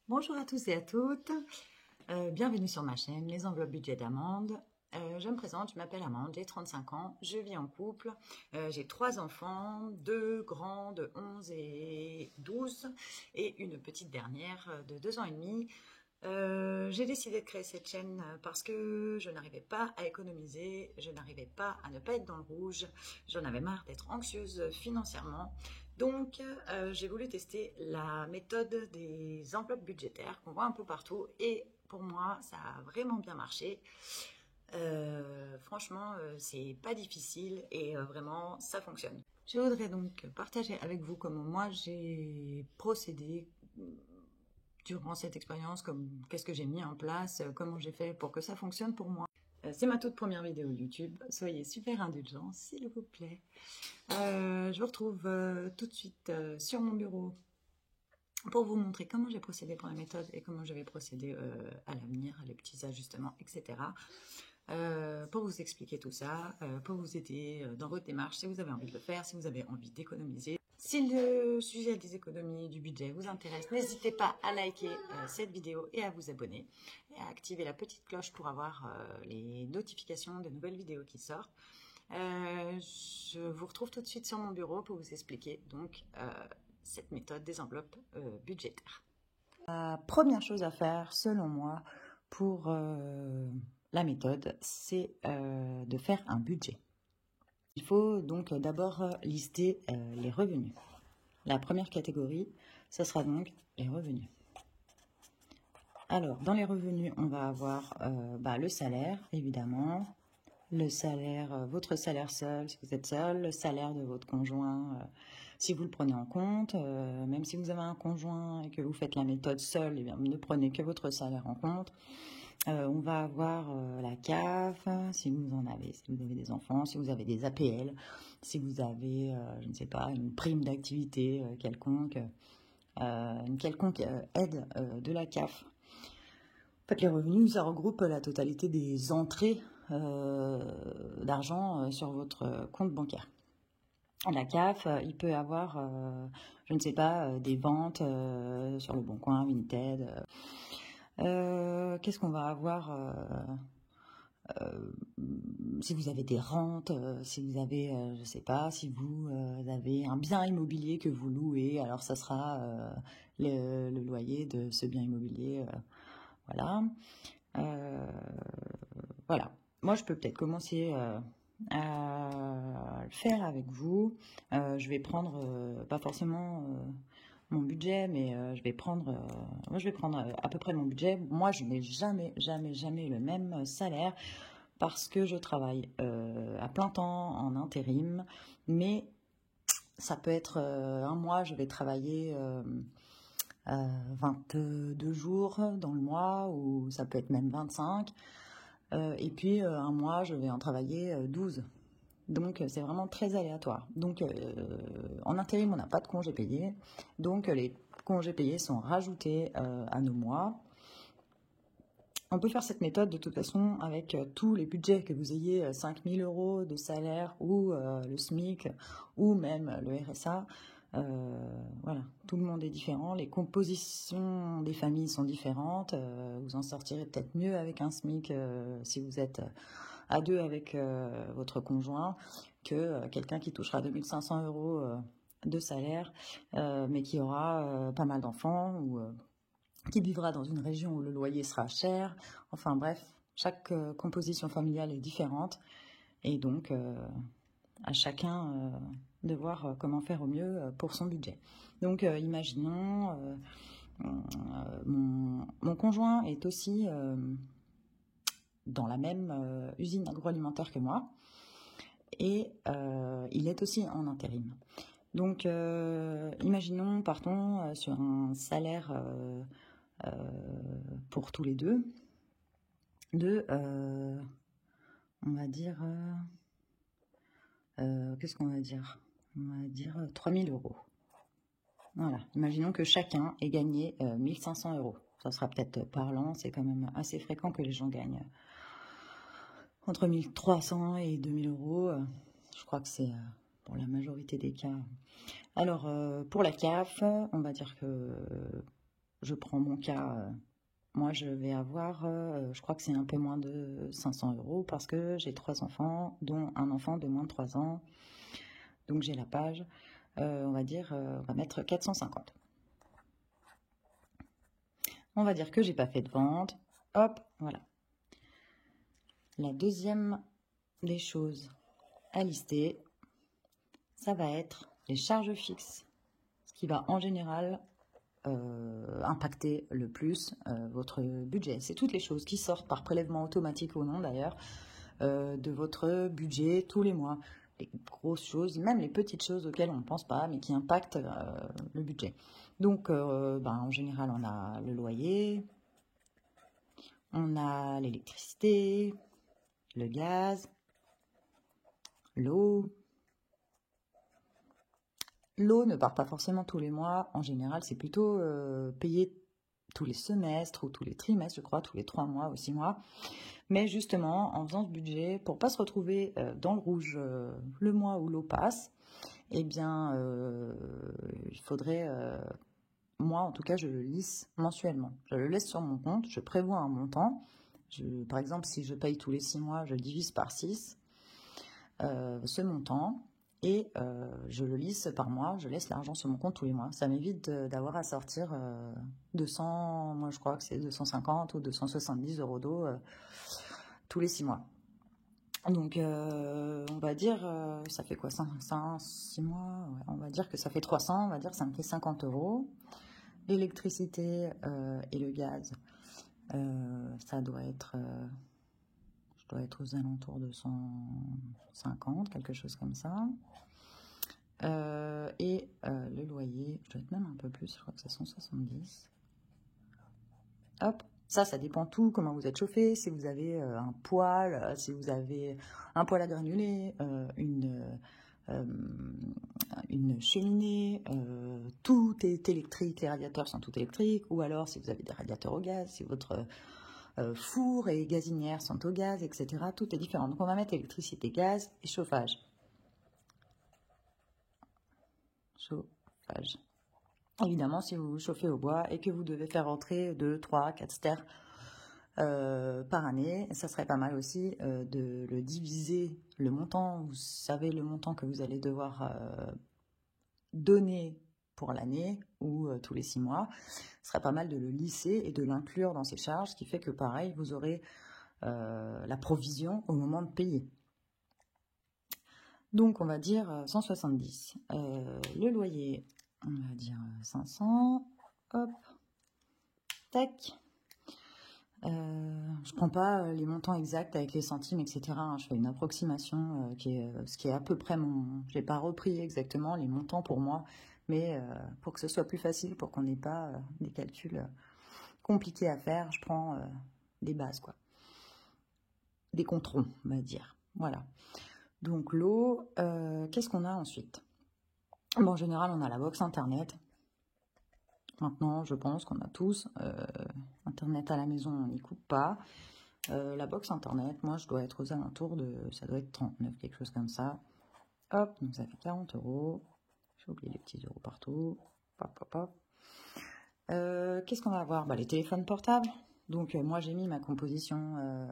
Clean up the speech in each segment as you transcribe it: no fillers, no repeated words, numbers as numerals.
Bonjour à tous et à toutes, bienvenue sur ma chaîne Les Enveloppes Budget d'Amande. Je me présente, je m'appelle Amande, j'ai 35 ans, je vis en couple, j'ai 3 enfants, 2 grands de 11 et 12 et une petite dernière de 2 ans et demi. J'ai décidé de créer cette chaîne parce que je n'arrivais pas à économiser, je n'arrivais pas à ne pas être dans le rouge, j'en avais marre d'être anxieuse financièrement. Donc j'ai voulu tester la méthode des enveloppes budgétaires qu'on voit un peu partout et pour moi ça a vraiment bien marché. Franchement, c'est pas difficile et vraiment ça fonctionne. Je voudrais donc partager avec vous comment moi j'ai procédé durant cette expérience, comme qu'est-ce que j'ai mis en place, comment j'ai fait pour que ça fonctionne pour moi. C'est ma toute première vidéo YouTube, soyez super indulgents s'il vous plaît. Je vous retrouve tout de suite sur mon bureau pour vous montrer comment j'ai procédé pour la méthode et comment je vais procéder à l'avenir, les petits ajustements, etc. Pour vous expliquer tout ça, pour vous aider dans votre démarche si vous avez envie de le faire, si vous avez envie d'économiser. Si le sujet des économies, du budget vous intéresse, n'hésitez pas à liker cette vidéo et à vous abonner et à activer la petite cloche pour avoir les notifications des nouvelles vidéos qui sortent. Je vous retrouve tout de suite sur mon bureau pour vous expliquer donc cette méthode des enveloppes budgétaires. La première chose à faire, selon moi, pour la méthode, c'est de faire un budget. Il faut donc d'abord lister les revenus. La première catégorie, ce sera donc les revenus. Alors, dans les revenus, on va avoir le salaire, évidemment, le salaire, votre salaire seul, si vous êtes seul, le salaire de votre conjoint, si vous le prenez en compte, même si vous avez un conjoint et que vous faites la méthode seule, eh bien, ne prenez que votre salaire en compte. On va avoir la CAF, si vous en avez, si vous avez des enfants, si vous avez des APL, si vous avez, je ne sais pas, une prime d'activité quelconque, une quelconque aide de la CAF. En fait, les revenus, ça regroupe la totalité des entrées d'argent sur votre compte bancaire. La CAF, il peut avoir, je ne sais pas, des ventes sur le Bon Coin, Vinted. Qu'est-ce qu'on va avoir si vous avez des rentes, si vous avez, je ne sais pas, si vous avez un bien immobilier que vous louez, alors ça sera le loyer de ce bien immobilier. Voilà. Voilà. Moi, je peux peut-être commencer à le faire avec vous. Je vais prendre, pas forcément mon budget, mais je vais prendre à peu près mon budget. Moi, je n'ai jamais le même salaire parce que je travaille à plein temps en intérim, mais ça peut être un mois, je vais travailler 22 jours dans le mois, ou ça peut être même 25. Et puis un mois, je vais en travailler 12. Donc c'est vraiment très aléatoire. Donc en intérim, on n'a pas de congés payés. Donc les congés payés sont rajoutés à nos mois. On peut faire cette méthode de toute façon avec tous les budgets, que vous ayez 5 000 € de salaire ou le SMIC ou même le RSA. Voilà, tout le monde est différent, les compositions des familles sont différentes, vous en sortirez peut-être mieux avec un SMIC si vous êtes à deux avec votre conjoint que quelqu'un qui touchera 2500 € de salaire mais qui aura pas mal d'enfants ou qui vivra dans une région où le loyer sera cher. Enfin bref, chaque composition familiale est différente et donc à chacun de voir comment faire au mieux pour son budget. Donc imaginons, mon conjoint est aussi dans la même usine agroalimentaire que moi et il est aussi en intérim. Donc imaginons, partons sur un salaire pour tous les deux de, on va dire... qu'est-ce qu'on va dire? On va dire 3 000 €. Voilà, imaginons que chacun ait gagné 1 500 €. Ça sera peut-être parlant, c'est quand même assez fréquent que les gens gagnent entre 1 300 et 2 000 €. Je crois que c'est pour la majorité des cas. Alors, pour la CAF, on va dire que je prends mon cas, moi je vais avoir, je crois que c'est un peu moins de 500 € parce que j'ai 3 enfants, dont un enfant de moins de 3 ans. Donc j'ai la page, on va dire, on va mettre 450. On va dire que j'ai pas fait de vente. Hop, voilà. La deuxième des choses à lister, ça va être les charges fixes, ce qui va en général impacter le plus votre budget. C'est toutes les choses qui sortent par prélèvement automatique ou non d'ailleurs de votre budget tous les mois. Les grosses choses, même les petites choses auxquelles on ne pense pas, mais qui impactent le budget. Donc, en général, on a le loyer, on a l'électricité, le gaz, l'eau. L'eau ne part pas forcément tous les mois. En général, c'est plutôt payé tous les semestres ou tous les trimestres, je crois, tous les 3 mois ou 6 mois. Mais justement, en faisant ce budget, pour pas se retrouver dans le rouge le mois où l'eau passe, eh bien, il faudrait, moi en tout cas, je le lisse mensuellement. Je le laisse sur mon compte, je prévois un montant. Par exemple, si je paye tous les 6 mois, je divise par 6 ce montant. Et je le lisse par mois, je laisse l'argent sur mon compte tous les mois. Ça m'évite d'avoir à sortir 200, moi je crois que c'est 250 ou 270 € d'eau tous les 6 mois. Donc on va dire, ça fait quoi, 6 mois, ouais, on va dire que ça fait 300, on va dire que ça me fait 50 €. L'électricité et le gaz, ça doit être... je dois être aux alentours de 150, quelque chose comme ça. Le loyer, je dois être même un peu plus, je crois que c'est 170. Hop, ça dépend tout, comment vous êtes chauffé, si vous avez un poêle, si vous avez un poêle à granulés, une cheminée, tout est électrique, les radiateurs sont tout électriques, ou alors si vous avez des radiateurs au gaz, si votre four et gazinière sont au gaz, etc. Tout est différent. Donc on va mettre électricité, gaz et chauffage. Chauffage. Évidemment, si vous chauffez au bois et que vous devez faire entrer 2, 3, 4 stères par année, ça serait pas mal aussi de le diviser, le montant, vous savez le montant que vous allez devoir donner pour l'année ou tous les 6 mois, ce serait pas mal de le lisser et de l'inclure dans ces charges, ce qui fait que pareil, vous aurez la provision au moment de payer. Donc on va dire 170. Le loyer, on va dire 500. Hop. Tac. Je prends pas les montants exacts avec les centimes, etc. Je fais une approximation ce qui est à peu près mon... Je n'ai pas repris exactement les montants pour moi, mais pour que ce soit plus facile, pour qu'on n'ait pas des calculs compliqués à faire, je prends des bases, quoi. Des contrôles, on va dire. Voilà. Donc l'eau, qu'est-ce qu'on a ensuite? Bon, en général, on a la box internet. Maintenant, je pense qu'on a tous internet à la maison, on n'y coupe pas. La box internet, moi, je dois être aux alentours de... Ça doit être 39, quelque chose comme ça. Hop, donc ça fait 40 €. J'ai oublié les petits euros partout. Hop, hop, hop. Qu'est-ce qu'on va avoir? Les téléphones portables. Donc, moi, j'ai mis ma composition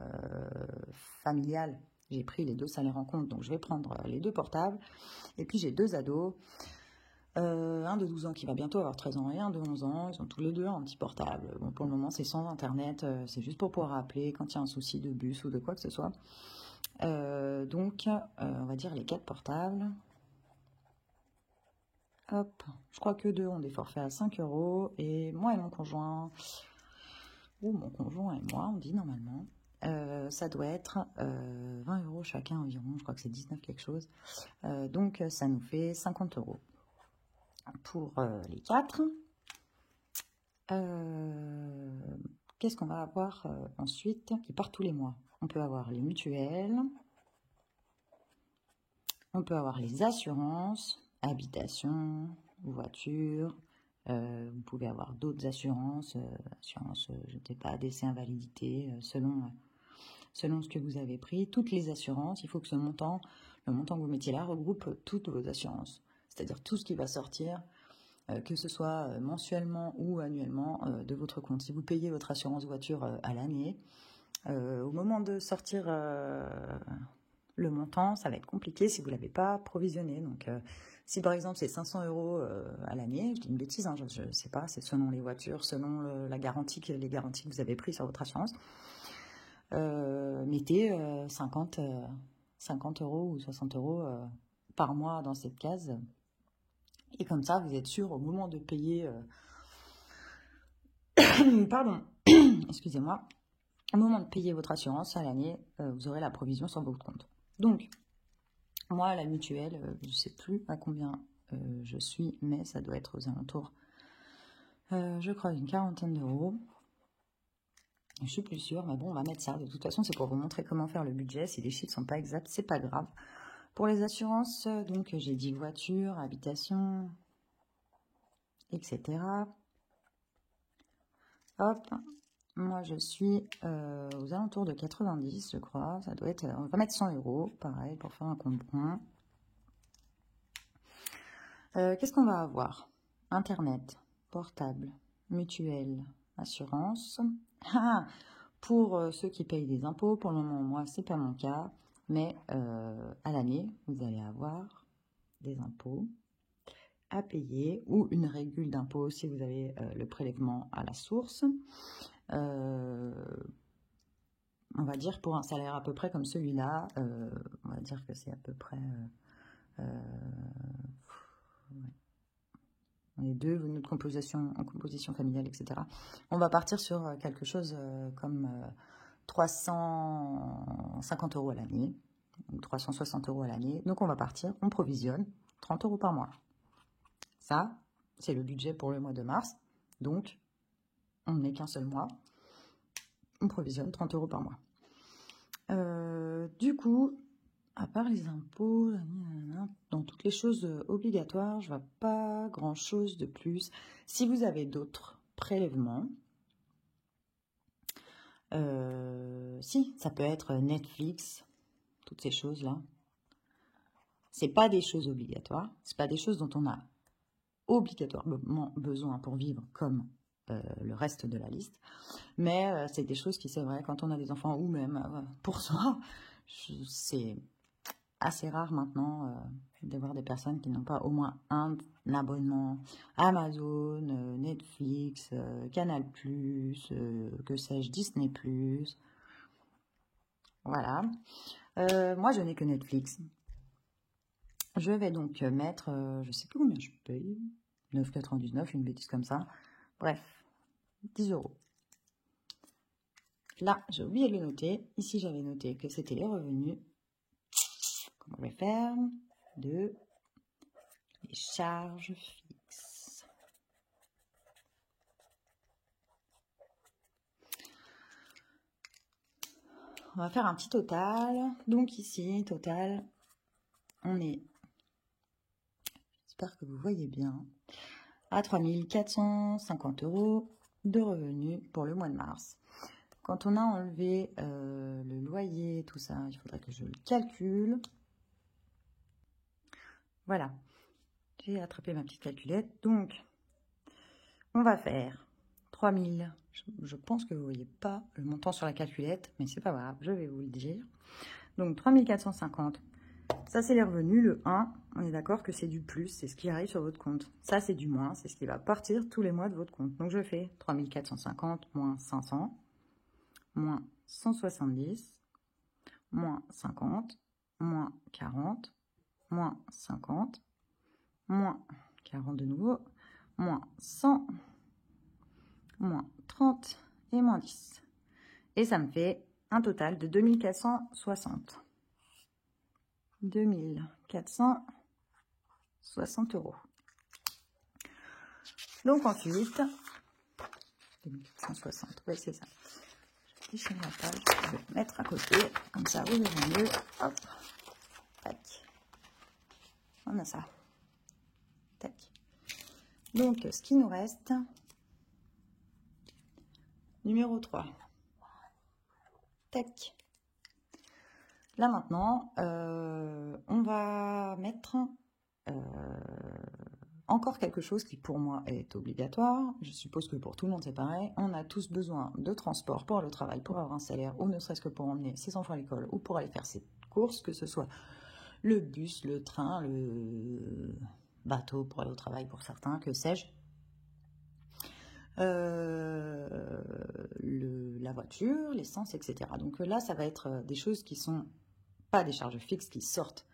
familiale. J'ai pris les 2 salaires en compte, donc je vais prendre les 2 portables. Et puis, j'ai 2 ados. Un de 12 ans qui va bientôt avoir 13 ans et un de 11 ans. Ils ont tous les deux un petit portable. Bon, pour le moment, c'est sans internet. C'est juste pour pouvoir appeler quand il y a un souci de bus ou de quoi que ce soit. Donc, on va dire les 4 portables. Hop, je crois que 2 ont des forfaits à 5 €. Et moi et mon conjoint, ou mon conjoint et moi, on dit normalement, ça doit être 20 € chacun environ. Je crois que c'est 19 quelque chose. Donc, ça nous fait 50 € pour les 4. Qu'est-ce qu'on va avoir ensuite qui part tous les mois? On peut avoir les mutuelles, on peut avoir les assurances, habitation, voiture, vous pouvez avoir d'autres assurances, je ne sais pas, décès, invalidité, selon ce que vous avez pris. Toutes les assurances, il faut que le montant que vous mettiez là regroupe toutes vos assurances. C'est-à-dire tout ce qui va sortir que ce soit mensuellement ou annuellement de votre compte. Si vous payez votre assurance voiture à l'année, au moment de sortir le montant, ça va être compliqué si vous ne l'avez pas provisionné. Donc, si par exemple c'est 500 € à l'année, je dis une bêtise, hein, je ne sais pas, c'est selon les voitures, selon les garanties que vous avez prises sur votre assurance, mettez 50 € ou 60 € par mois dans cette case. Et comme ça, vous êtes sûr au moment de payer... Pardon, excusez-moi. Au moment de payer votre assurance à l'année, vous aurez la provision sur votre compte. Donc, moi, la mutuelle, je ne sais plus à combien je suis, mais ça doit être aux alentours, je crois, une quarantaine d'euros. Je suis plus sûre, mais bon, on va mettre ça. De toute façon, c'est pour vous montrer comment faire le budget. Si les chiffres ne sont pas exacts, c'est pas grave. Pour les assurances, donc j'ai dit voiture, habitation, etc. Hop, moi je suis aux alentours de 90, je crois. Ça doit être, on va mettre 100 €, pareil, pour faire un compte rond. Qu'est-ce qu'on va avoir? Internet, portable, mutuelle, assurance. Pour ceux qui payent des impôts, pour le moment, moi, c'est pas mon cas, mais à l'année, vous allez avoir des impôts à payer ou une régule d'impôt si vous avez le prélèvement à la source. On va dire pour un salaire à peu près comme celui-là, on va dire que c'est à peu près... ouais. On est deux, notre composition en composition familiale, etc. On va partir sur quelque chose comme 350 € à l'année, ou 360 € à l'année. Donc on va partir, on provisionne 30 € par mois. Ça, c'est le budget pour le mois de mars. Donc, on n'est qu'un seul mois. On provisionne 30 € par mois. Du coup, à part les impôts, dans toutes les choses obligatoires, je ne vois pas grand-chose de plus. Si vous avez d'autres prélèvements, si, ça peut être Netflix, toutes ces choses-là. C'est pas des choses obligatoires, c'est pas des choses dont on a obligatoirement besoin pour vivre comme le reste de la liste. Mais c'est des choses qui, c'est vrai, quand on a des enfants ou même pour soi, c'est assez rare maintenant de voir des personnes qui n'ont pas au moins un abonnement Amazon, Netflix, Canal+, que sais-je, Disney+. Voilà. Moi, je n'ai que Netflix. Je vais donc mettre, je sais plus combien je paye, 9,99, une bêtise comme ça. Bref, 10 €. Là, j'ai oublié de le noter. Ici, j'avais noté que c'était les revenus. On va faire de les charges fixes. On va faire un petit total. Donc ici, total, on est, j'espère que vous voyez bien, à 3 450 € de revenus pour le mois de mars. Quand on a enlevé le loyer, tout ça, il faudrait que je le calcule. Voilà, j'ai attrapé ma petite calculette. Donc, on va faire 3000. Je pense que vous ne voyez pas le montant sur la calculette, mais c'est pas grave, je vais vous le dire. Donc, 3450, ça c'est les revenus. Le 1, on est d'accord que c'est du plus, c'est ce qui arrive sur votre compte. Ça, c'est du moins, c'est ce qui va partir tous les mois de votre compte. Donc, je fais 3450 moins 500, moins 170, moins 50, moins 40, moins 50, moins 40 de nouveau, moins 100, moins 30 et moins 10. Et ça me fait un total de 2460. 2460 €. Donc ensuite, 2460, oui c'est ça. Je déchire la page, je vais mettre à côté, comme ça vous verrez mieux. Hop, tac. On a ça. Tac. Donc ce qui nous reste, numéro 3. Tac. Là maintenant, on va mettre encore quelque chose qui pour moi est obligatoire. Je suppose que pour tout le monde c'est pareil. On a tous besoin de transport pour le travail, pour avoir un salaire, ou ne serait-ce que pour emmener ses enfants à l'école, ou pour aller faire ses courses, que ce soit le bus, le train, le bateau pour aller au travail pour certains, que sais-je. La voiture, l'essence, etc. Donc là, ça va être des choses qui sont pas des charges fixes qui sortent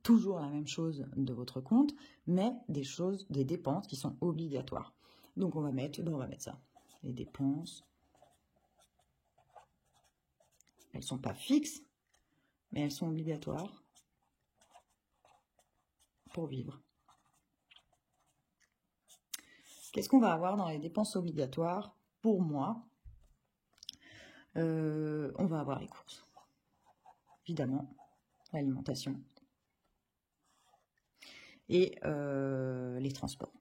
toujours la même chose de votre compte, mais des dépenses qui sont obligatoires. Donc on va mettre ça. Les dépenses, elles sont pas fixes, mais elles sont obligatoires pour vivre. Qu'est-ce qu'on va avoir dans les dépenses obligatoires? Pour moi, on va avoir les courses, évidemment, l'alimentation et les transports.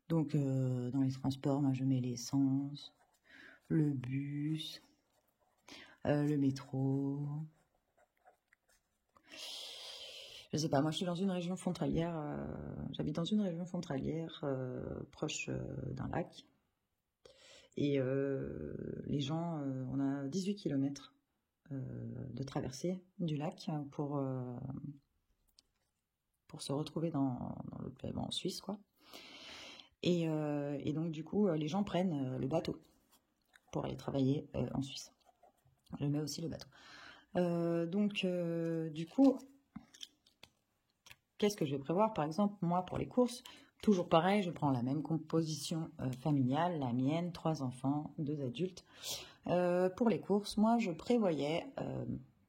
Donc, dans les transports, moi, je mets l'essence, le bus, le métro. Je sais pas, moi, je suis dans une région frontalière. J'habite dans une région frontalière proche d'un lac. Et les gens, on a 18 km de traversée du lac pour se retrouver en Suisse, quoi. Et donc, du coup, les gens prennent le bateau pour aller travailler en Suisse. Je mets aussi le bateau. Donc, du coup, qu'est-ce que je vais prévoir? Par exemple, moi, pour les courses, toujours pareil, je prends la même composition familiale, la mienne, 3 enfants, 2 adultes. Pour les courses, moi, je prévoyais...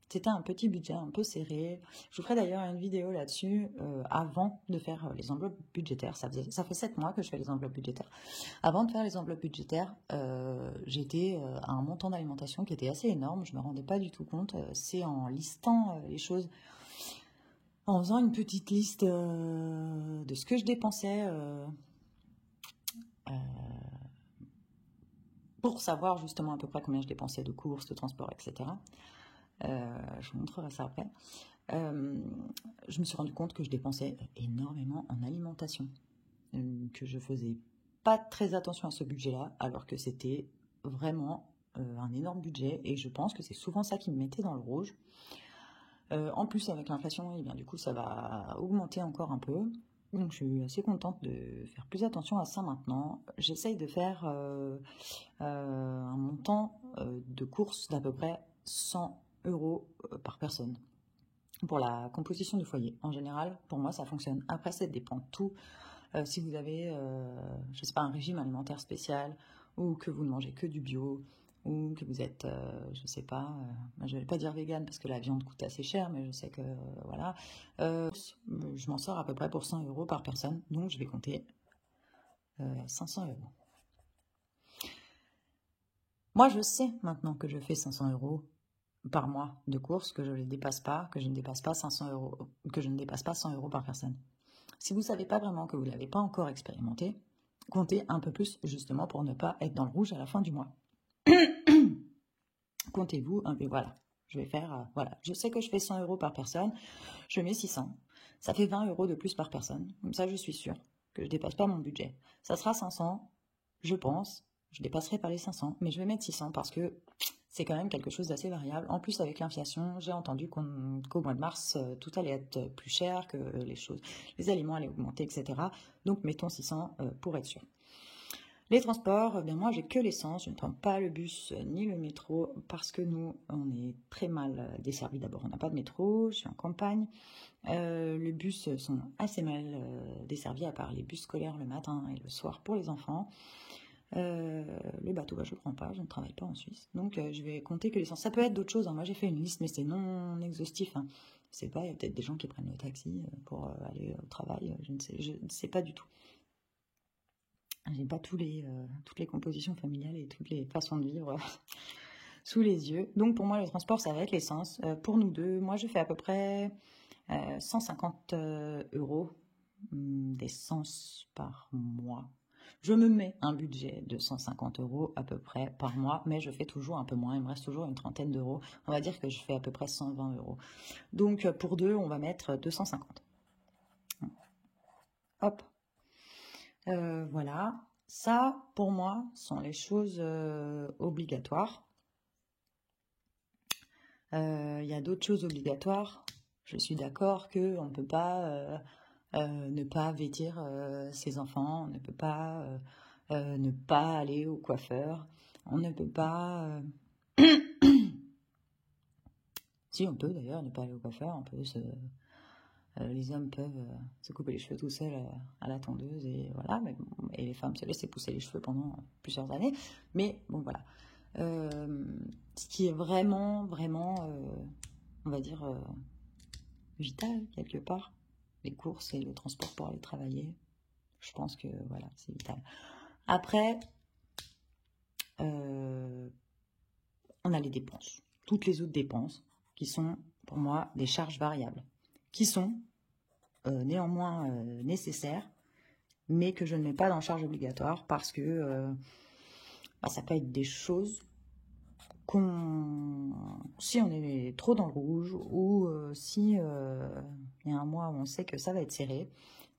c'était un petit budget un peu serré. Je vous ferai d'ailleurs une vidéo là-dessus avant de faire les enveloppes budgétaires. Ça fait 7 mois que je fais les enveloppes budgétaires. Avant de faire les enveloppes budgétaires, j'étais à un montant d'alimentation qui était assez énorme. Je ne me rendais pas du tout compte. C'est en listant les choses, en faisant une petite liste de ce que je dépensais pour savoir justement à peu près combien je dépensais de courses, de transport, etc. Je vous montrerai ça après. Je me suis rendu compte que je dépensais énormément en alimentation, que je faisais pas très attention à ce budget-là, alors que c'était vraiment un énorme budget, et je pense que c'est souvent ça qui me mettait dans le rouge. En plus, avec l'inflation, et bien, du coup, ça va augmenter encore un peu. Donc, je suis assez contente de faire plus attention à ça maintenant. J'essaye de faire un montant de courses d'à peu près 100 € par personne pour la composition du foyer. En général, pour moi, ça fonctionne. Après, ça dépend de tout. Si vous avez, je sais pas, un régime alimentaire spécial, ou que vous ne mangez que du bio, ou que vous êtes, je sais pas, je vais pas dire vegan parce que la viande coûte assez cher, mais je sais que, voilà. Je m'en sors à peu près pour 100 € par personne, donc je vais compter 500 €. Moi, je sais maintenant que je fais 500 € par mois de courses, que je ne dépasse pas, que je ne dépasse pas 500 €, que je ne dépasse pas 100 € par personne. Si vous ne savez pas vraiment, que vous ne l'avez pas encore expérimenté, comptez un peu plus justement pour ne pas être dans le rouge à la fin du mois. Comptez-vous un peu, voilà. Je vais faire, voilà. Je sais que je fais 100 € par personne, je mets 600. Ça fait 20 € de plus par personne. Comme ça, je suis sûre que je ne dépasse pas mon budget. Ça sera 500, je pense. Je dépasserai pas les 500, mais je vais mettre 600 parce que c'est quand même quelque chose d'assez variable. En plus, avec l'inflation, j'ai entendu qu'au mois de mars, tout allait être plus cher, que les aliments allaient augmenter, etc. Donc, mettons 600 pour être sûr. Les transports, bien moi, j'ai que l'essence. Je ne prends pas le bus ni le métro parce que nous, on est très mal desservis. D'abord, on n'a pas de métro, je suis en campagne. Les bus sont assez mal desservis, à part les bus scolaires le matin et le soir pour les enfants. Le bateau, je ne prends pas, je ne travaille pas en Suisse. Donc, je vais compter que l'essence. Ça peut être d'autres choses. Hein. Moi, j'ai fait une liste, mais c'est non exhaustif. Hein. Je sais pas, il y a peut-être des gens qui prennent le taxi pour aller au travail. Je ne sais pas du tout. J'ai pas toutes les compositions familiales et toutes les façons de vivre sous les yeux. Donc, pour moi, le transport, ça va être l'essence. Pour nous deux, moi, je fais à peu près 150 € d'essence par mois. Je me mets un budget de 150 € à peu près par mois, mais je fais toujours un peu moins. Il me reste toujours une trentaine d'euros. On va dire que je fais à peu près 120 €. Donc pour deux, on va mettre 250. Hop. Voilà. Ça, pour moi, sont les choses obligatoires. Il y a d'autres choses obligatoires. Je suis d'accord qu'on ne peut pas ne pas vêtir ses enfants, on ne peut pas ne pas aller au coiffeur, on ne peut pas... Si, on peut d'ailleurs ne pas aller au coiffeur, on peut les hommes peuvent se couper les cheveux tout seuls à la tondeuse, et voilà, et les femmes se laisser pousser les cheveux pendant plusieurs années, mais bon voilà. Ce qui est vraiment, on va dire, vital quelque part, les courses et le transport pour aller travailler, je pense que voilà, c'est vital. Après, on a les dépenses, toutes les autres dépenses qui sont pour moi des charges variables, qui sont néanmoins nécessaires, mais que je ne mets pas dans charge obligatoire parce que ça peut être des choses si on est trop dans le rouge ou si il y a un mois où on sait que ça va être serré,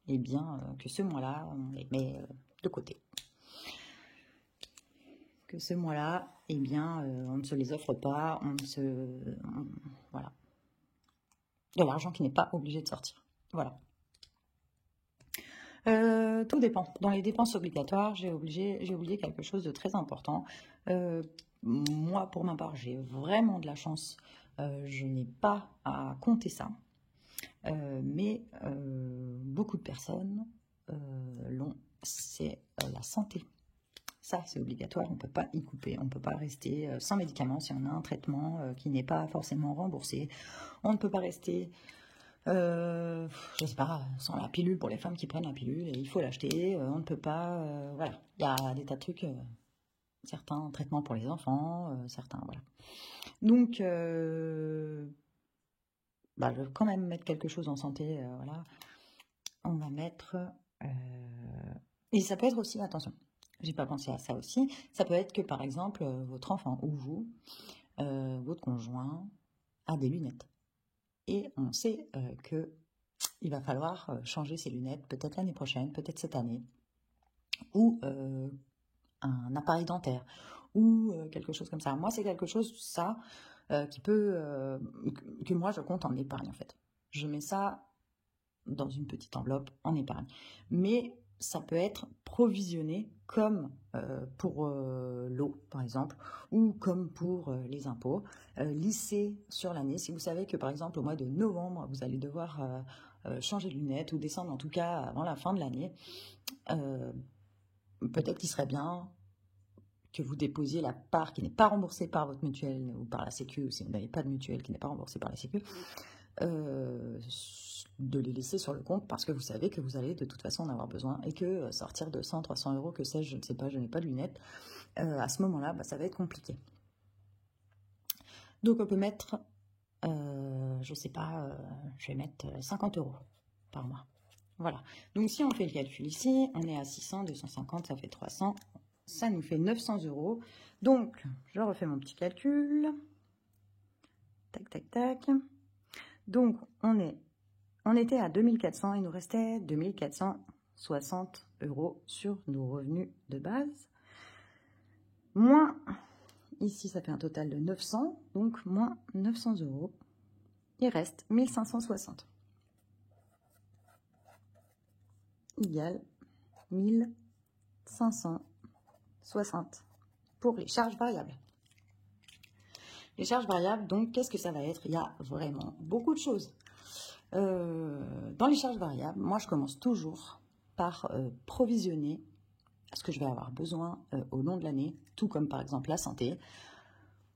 et bien que ce mois-là, on les met de côté. Que ce mois-là, eh bien, on ne se les offre pas, voilà. De l'argent qui n'est pas obligé de sortir. Voilà. Tout dépend. Dans les dépenses obligatoires, j'ai oublié quelque chose de très important. Moi, pour ma part, j'ai vraiment de la chance. Je n'ai pas à compter ça. Mais beaucoup de personnes l'ont. C'est la santé. Ça, c'est obligatoire. On ne peut pas y couper. On ne peut pas rester sans médicaments si on a un traitement qui n'est pas forcément remboursé. On ne peut pas rester... je sais pas, sans la pilule pour les femmes qui prennent la pilule, et il faut l'acheter, on ne peut pas, voilà, il y a des tas de trucs, certains traitements pour les enfants, certains, voilà. Donc, je vais quand même mettre quelque chose en santé, voilà, on va mettre, et ça peut être aussi, attention, j'ai pas pensé à ça aussi, ça peut être que par exemple, votre enfant ou vous, votre conjoint a des lunettes. Et on sait qu'il va falloir changer ses lunettes, peut-être l'année prochaine, peut-être cette année, ou un appareil dentaire, ou quelque chose comme ça. Moi, c'est quelque chose, ça, que moi, je compte en épargne, en fait. Je mets ça dans une petite enveloppe en épargne. Mais ça peut être provisionné comme pour l'eau, par exemple, ou comme pour les impôts, lissé sur l'année. Si vous savez que, par exemple, au mois de novembre, vous allez devoir changer de lunettes, ou décembre, en tout cas, avant la fin de l'année, peut-être qu'il serait bien que vous déposiez la part qui n'est pas remboursée par votre mutuelle ou par la Sécu, ou si vous n'avez pas de mutuelle qui n'est pas remboursée par la Sécu, de les laisser sur le compte, parce que vous savez que vous allez de toute façon en avoir besoin, et que sortir de 100, 300 €, que sais-je, je ne sais pas, je n'ai pas de lunettes, à ce moment-là, ça va être compliqué. Donc on peut mettre, je sais pas, je vais mettre 50 € par mois. Voilà. Donc si on fait le calcul ici, on est à 600, 250, ça fait 300, ça nous fait 900 €. Donc, je refais mon petit calcul. Tac, tac, tac. Donc, on était à 2400, il nous restait 2460 € sur nos revenus de base. Moins, ici, ça fait un total de 900, donc moins 900 €. Il reste 1560. Égale 1560 pour les charges variables. Les charges variables, donc, qu'est-ce que ça va être? Il y a vraiment beaucoup de choses. Dans les charges variables, moi, je commence toujours par provisionner ce que je vais avoir besoin au long de l'année, tout comme, par exemple, la santé.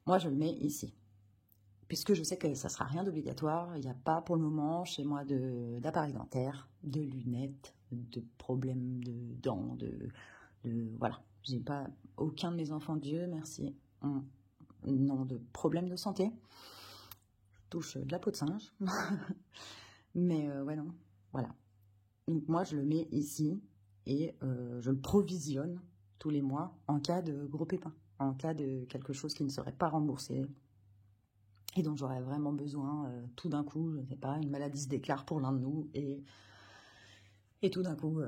Moi, je le mets ici, puisque je sais que ça ne sera rien d'obligatoire. Il n'y a pas, pour le moment, chez moi, d'appareil dentaire, de lunettes, de problèmes de dents, voilà. J'ai pas aucun de mes enfants, Dieu merci, n'ont de problème de santé. Je touche de la peau de singe. Mais ouais, non, voilà. Donc moi, je le mets ici. et je le provisionne tous les mois en cas de gros pépin, en cas de quelque chose qui ne serait pas remboursé et dont j'aurais vraiment besoin tout d'un coup, je ne sais pas, une maladie se déclare pour l'un de nous et tout d'un coup,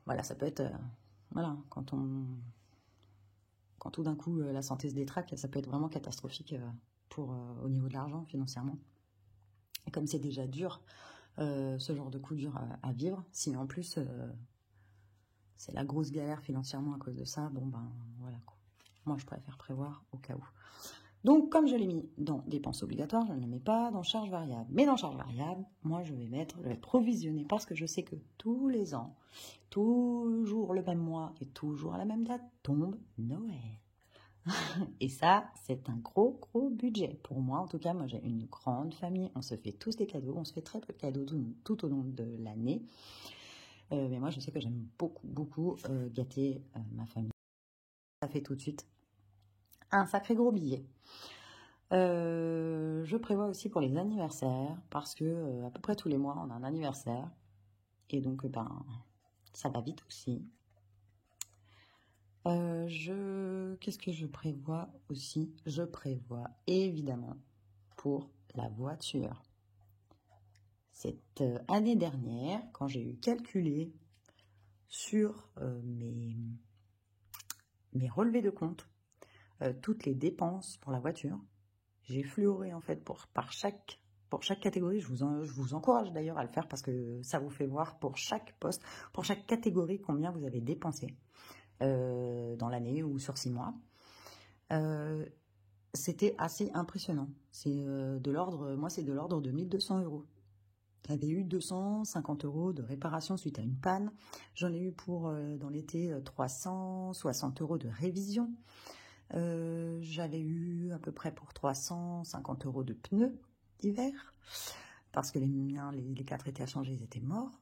voilà, ça peut être, voilà, quand tout d'un coup la santé se détraque, ça peut être vraiment catastrophique au niveau de l'argent, financièrement. Et comme c'est déjà dur, ce genre de coup dur à vivre, si en plus c'est la grosse galère financièrement à cause de ça, bon ben voilà quoi. Moi je préfère prévoir au cas où. Donc comme je l'ai mis dans dépenses obligatoires, je ne le mets pas dans charges variables. Mais dans charges variables, moi je vais provisionner parce que je sais que tous les ans, toujours le même mois et toujours à la même date, tombe Noël. Et ça, c'est un gros budget. Pour moi, en tout cas, moi j'ai une grande famille, on se fait tous des cadeaux, on se fait très peu de cadeaux tout au long de l'année. Mais moi, je sais que j'aime beaucoup gâter ma famille. Ça fait tout de suite un sacré gros billet. Je prévois aussi pour les anniversaires, parce que à peu près tous les mois, on a un anniversaire. Et donc, ça va vite aussi. Qu'est-ce que je prévois aussi? Je prévois évidemment pour la voiture. Cette année dernière, quand j'ai eu calculé sur mes relevés de compte, toutes les dépenses pour la voiture, j'ai fluoré en fait pour chaque catégorie. Je vous encourage d'ailleurs à le faire parce que ça vous fait voir pour chaque poste, pour chaque catégorie, combien vous avez dépensé dans l'année ou sur 6 mois. C'était assez impressionnant. C'est de l'ordre de 1200 €. J'avais eu 250 € de réparation suite à une panne. J'en ai eu pour, dans l'été, 360 € de révision. J'avais eu à peu près pour 350 € de pneus d'hiver, parce que les miens, les 4 étaient à changer, ils étaient morts.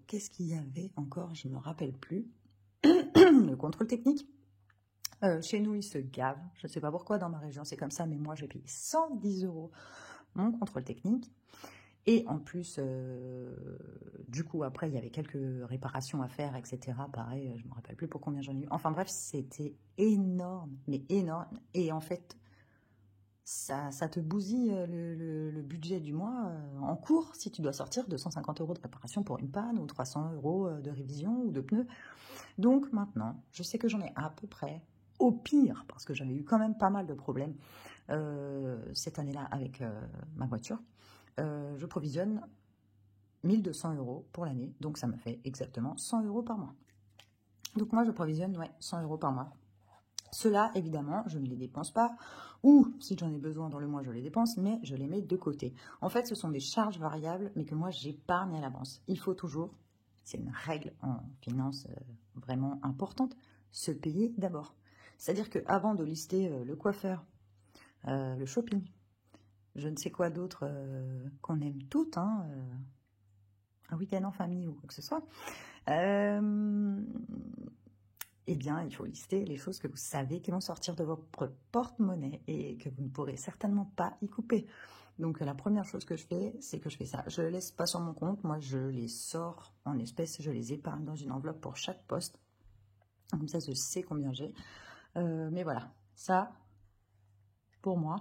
Qu'est-ce qu'il y avait encore? Je ne me rappelle plus. Le contrôle technique. Chez nous, ils se gavent. Je ne sais pas pourquoi dans ma région c'est comme ça, mais moi j'ai payé 110 € mon contrôle technique. Et en plus, du coup, après, il y avait quelques réparations à faire, etc. Pareil, je ne me rappelle plus pour combien j'en ai eu. Enfin bref, c'était énorme, mais énorme. Et en fait, ça te bousille le budget du mois en cours si tu dois sortir 250 € de réparation pour une panne ou 300 € de révision ou de pneus. Donc maintenant, je sais que j'en ai à peu près, au pire, parce que j'avais eu quand même pas mal de problèmes cette année-là avec ma voiture. Je provisionne 1200 € pour l'année, donc ça me fait exactement 100 € par mois. Donc moi je provisionne 100 € par mois. Ceux-là, évidemment, je ne les dépense pas, ou si j'en ai besoin dans le mois, je les dépense, mais je les mets de côté. En fait, ce sont des charges variables, mais que moi j'épargne à l'avance. Il faut toujours, c'est une règle en finance vraiment importante, se payer d'abord. C'est-à-dire qu'avant de lister le coiffeur, le shopping, je ne sais quoi d'autre qu'on aime toutes, un week-end en famille ou quoi que ce soit, eh bien, il faut lister les choses que vous savez qui vont sortir de votre porte-monnaie et que vous ne pourrez certainement pas y couper. Donc, la première chose que je fais, c'est que je fais ça. Je ne les laisse pas sur mon compte. Moi, je les sors en espèces. Je les épargne dans une enveloppe pour chaque poste. Comme ça, je sais combien j'ai. Mais voilà, ça, pour moi,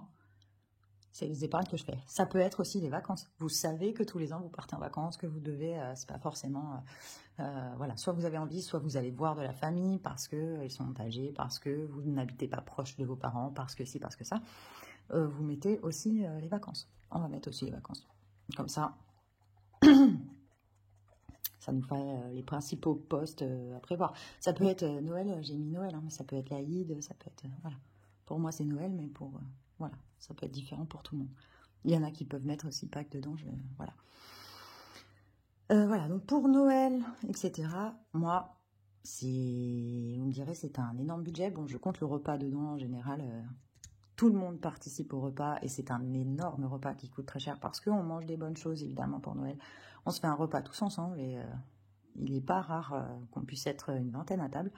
c'est les épargnes que je fais. Ça peut être aussi les vacances. Vous savez que tous les ans, vous partez en vacances, que vous devez, c'est pas forcément... voilà, soit vous avez envie, soit vous allez voir de la famille parce qu'ils sont âgés, parce que vous n'habitez pas proche de vos parents, parce que ci, parce que ça. Vous mettez aussi les vacances. On va mettre aussi les vacances. Comme ça, ça nous fait les principaux postes à prévoir. Ça peut être Noël, j'ai mis Noël, mais ça peut être l'Aïd, ça peut être... voilà. Pour moi, c'est Noël, mais pour... voilà, ça peut être différent pour tout le monde. Il y en a qui peuvent mettre aussi Pâques dedans, voilà. Voilà, donc pour Noël, etc., moi, vous me direz, c'est un énorme budget. Bon, je compte le repas dedans, en général, tout le monde participe au repas, et c'est un énorme repas qui coûte très cher, parce qu'on mange des bonnes choses, évidemment, pour Noël. On se fait un repas tous ensemble, et il n'est pas rare qu'on puisse être une vingtaine à table.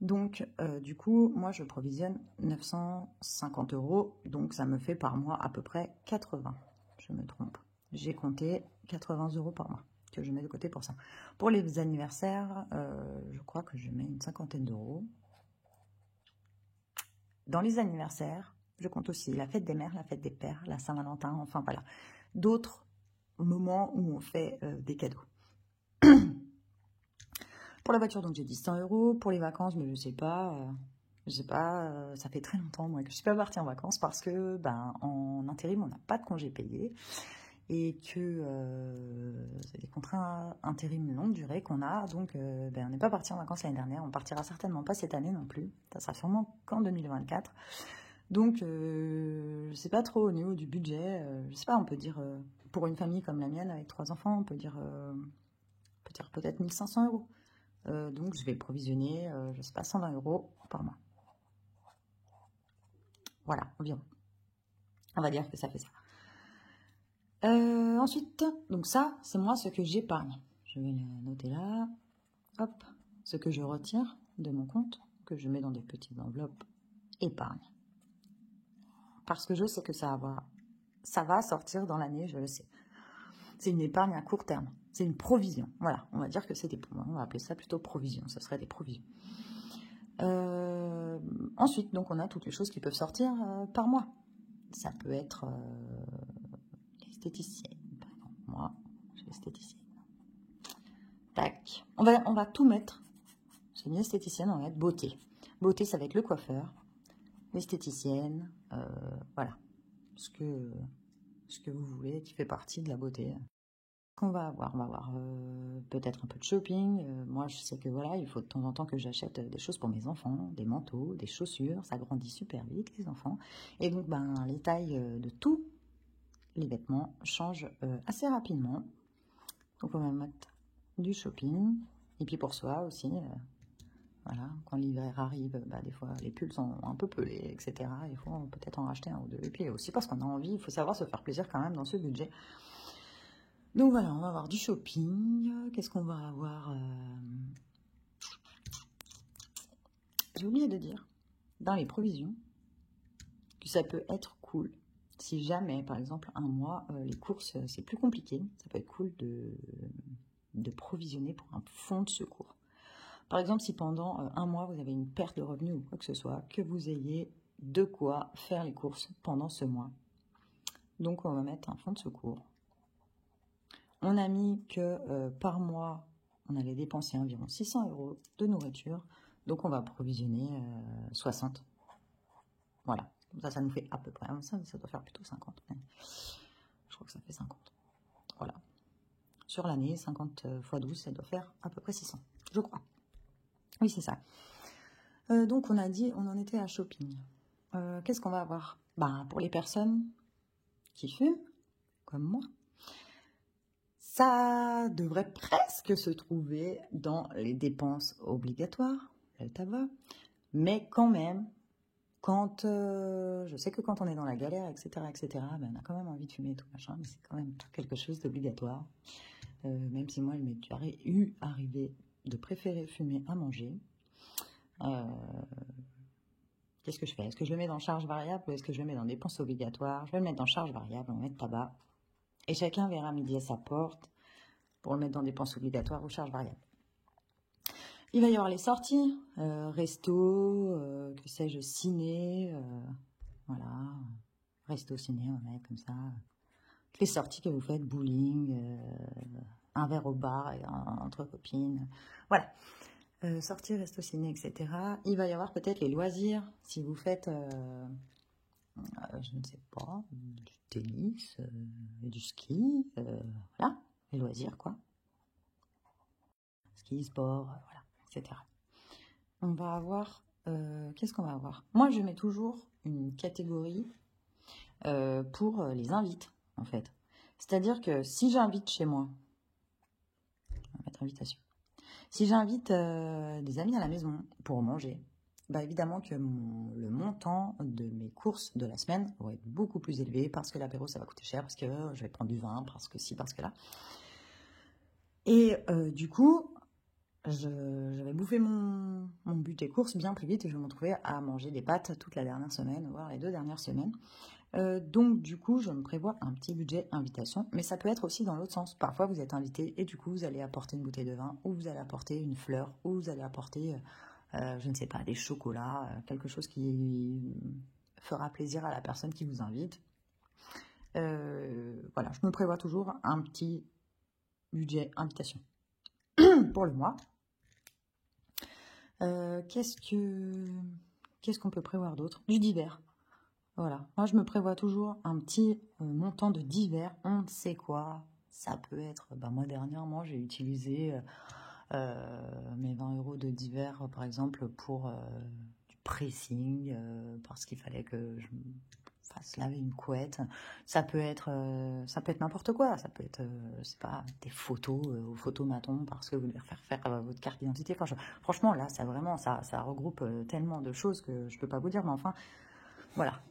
Donc, du coup, moi, je provisionne 950 €, donc ça me fait par mois à peu près 80. Je me trompe. J'ai compté 80 € par mois. que je mets de côté pour ça. Pour les anniversaires, je crois que je mets une 50aine d'euros. Dans les anniversaires, je compte aussi la fête des mères, la fête des pères, la Saint-Valentin, enfin voilà. D'autres moments où on fait des cadeaux. Pour la voiture, donc j'ai dit 100 euros. Pour les vacances, mais je sais pas, ça fait très longtemps moi que je suis pas partie en vacances parce que en intérim, on n'a pas de congé payé et que c'est des contrats intérim longue durée qu'on a, donc on n'est pas parti en vacances l'année dernière, on partira certainement pas cette année non plus, ça sera sûrement qu'en 2024. Donc je sais pas trop au niveau du budget, je sais pas, on peut dire pour une famille comme la mienne avec 3 enfants, on peut dire peut-être 1500 euros. Donc je vais provisionner, je sais pas, 120 euros par mois. Voilà, environ. On va dire que ça fait ça. Ensuite, donc ça, c'est moi ce que j'épargne. Je vais le noter là. Hop, ce que je retire de mon compte, que je mets dans des petites enveloppes épargne. Parce que je sais que ça va sortir dans l'année, je le sais. C'est une épargne à court terme. C'est une provision. Voilà, on va dire que c'est des... On va appeler ça plutôt provision. Ça serait des provisions. Ensuite, donc on a toutes les choses qui peuvent sortir par mois. Ça peut être l'esthéticienne. Par exemple, moi, je suis esthéticienne. Tac. On va tout mettre. C'est une esthéticienne, on va mettre beauté. Beauté, ça va être le coiffeur, l'esthéticienne, voilà. Ce que vous voulez qui fait partie de la beauté. On va avoir peut-être un peu de shopping. Moi, je sais que voilà, il faut de temps en temps que j'achète des choses pour mes enfants, des manteaux, des chaussures. Ça grandit super vite, les enfants. Et donc, les tailles de tous les vêtements changent assez rapidement. Donc, on va mettre du shopping. Et puis pour soi aussi, voilà, quand l'hiver arrive, des fois les pulls sont un peu pelés, etc. Il faut peut-être en racheter un ou deux. Et puis aussi parce qu'on a envie, il faut savoir se faire plaisir quand même dans ce budget. Donc voilà, on va avoir du shopping. Qu'est-ce qu'on va avoir J'ai oublié de dire, dans les provisions, que ça peut être cool. Si jamais, par exemple, un mois, les courses, c'est plus compliqué, ça peut être cool de provisionner pour un fonds de secours. Par exemple, si pendant un mois, vous avez une perte de revenus ou quoi que ce soit, que vous ayez de quoi faire les courses pendant ce mois. Donc, on va mettre un fonds de secours. On a mis que par mois, on allait dépenser environ 600 euros de nourriture. Donc, on va provisionner 60. Voilà. Ça nous fait à peu près. Ça doit faire plutôt 50. Je crois que ça fait 50. Voilà. Sur l'année, 50 x 12, ça doit faire à peu près 600. Je crois. Oui, c'est ça. Donc, on a dit, on en était à shopping. Qu'est-ce qu'on va avoir? Pour les personnes qui fument, comme moi, ça devrait presque se trouver dans les dépenses obligatoires, le tabac. Mais quand même, je sais que quand on est dans la galère, etc., on a quand même envie de fumer et tout machin, mais c'est quand même quelque chose d'obligatoire. Même si moi, il m'est arrivé de préférer fumer à manger. Qu'est-ce que je fais? Est-ce que je le mets dans charge variable ou est-ce que je le mets dans dépenses obligatoires? Je vais le mettre dans charge variable, on va mettre tabac. Et chacun verra midi à sa porte pour le mettre dans dépenses obligatoires ou charge variable. Il va y avoir les sorties, resto, que sais-je, ciné, voilà. Resto, ciné, on va mettre comme ça. Les sorties que vous faites, bowling, un verre au bar entre copines, voilà. Sortir, resto, ciné, etc. Il va y avoir peut-être les loisirs, si vous faites, je ne sais pas, du tennis, du ski, voilà, les loisirs, quoi. Ski, sport, voilà, etc. On va avoir, qu'est-ce qu'on va avoir? Moi, je mets toujours une catégorie pour les invites, en fait. C'est-à-dire que si j'invite chez moi, on va mettre invitation. Si j'invite des amis à la maison pour manger, évidemment que le montant de mes courses de la semaine va être beaucoup plus élevé parce que l'apéro, ça va coûter cher, parce que je vais prendre du vin, parce que ci, parce que là. Et du coup, je vais bouffer mon budget courses bien plus vite et je vais me retrouver à manger des pâtes toute la dernière semaine, voire les 2 dernières semaines. Donc du coup, je me prévois un petit budget invitation, mais ça peut être aussi dans l'autre sens. Parfois, vous êtes invité et du coup, vous allez apporter une bouteille de vin, ou vous allez apporter une fleur, ou vous allez apporter, je ne sais pas, des chocolats, quelque chose qui fera plaisir à la personne qui vous invite. Voilà, je me prévois toujours un petit budget invitation pour le mois. Qu'est-ce qu'on peut prévoir d'autre? Du divers. Voilà, moi je me prévois toujours un petit montant de divers, on ne sait quoi. Ça peut être, moi dernièrement j'ai utilisé mes 20 € de divers par exemple pour du pressing, parce qu'il fallait que je me fasse laver une couette. Ça peut être n'importe quoi, ça peut être, c'est pas, des photos au photomaton parce que vous voulez faire votre carte d'identité. Enfin, franchement là, ça vraiment, ça regroupe tellement de choses que je peux pas vous dire, mais enfin, voilà.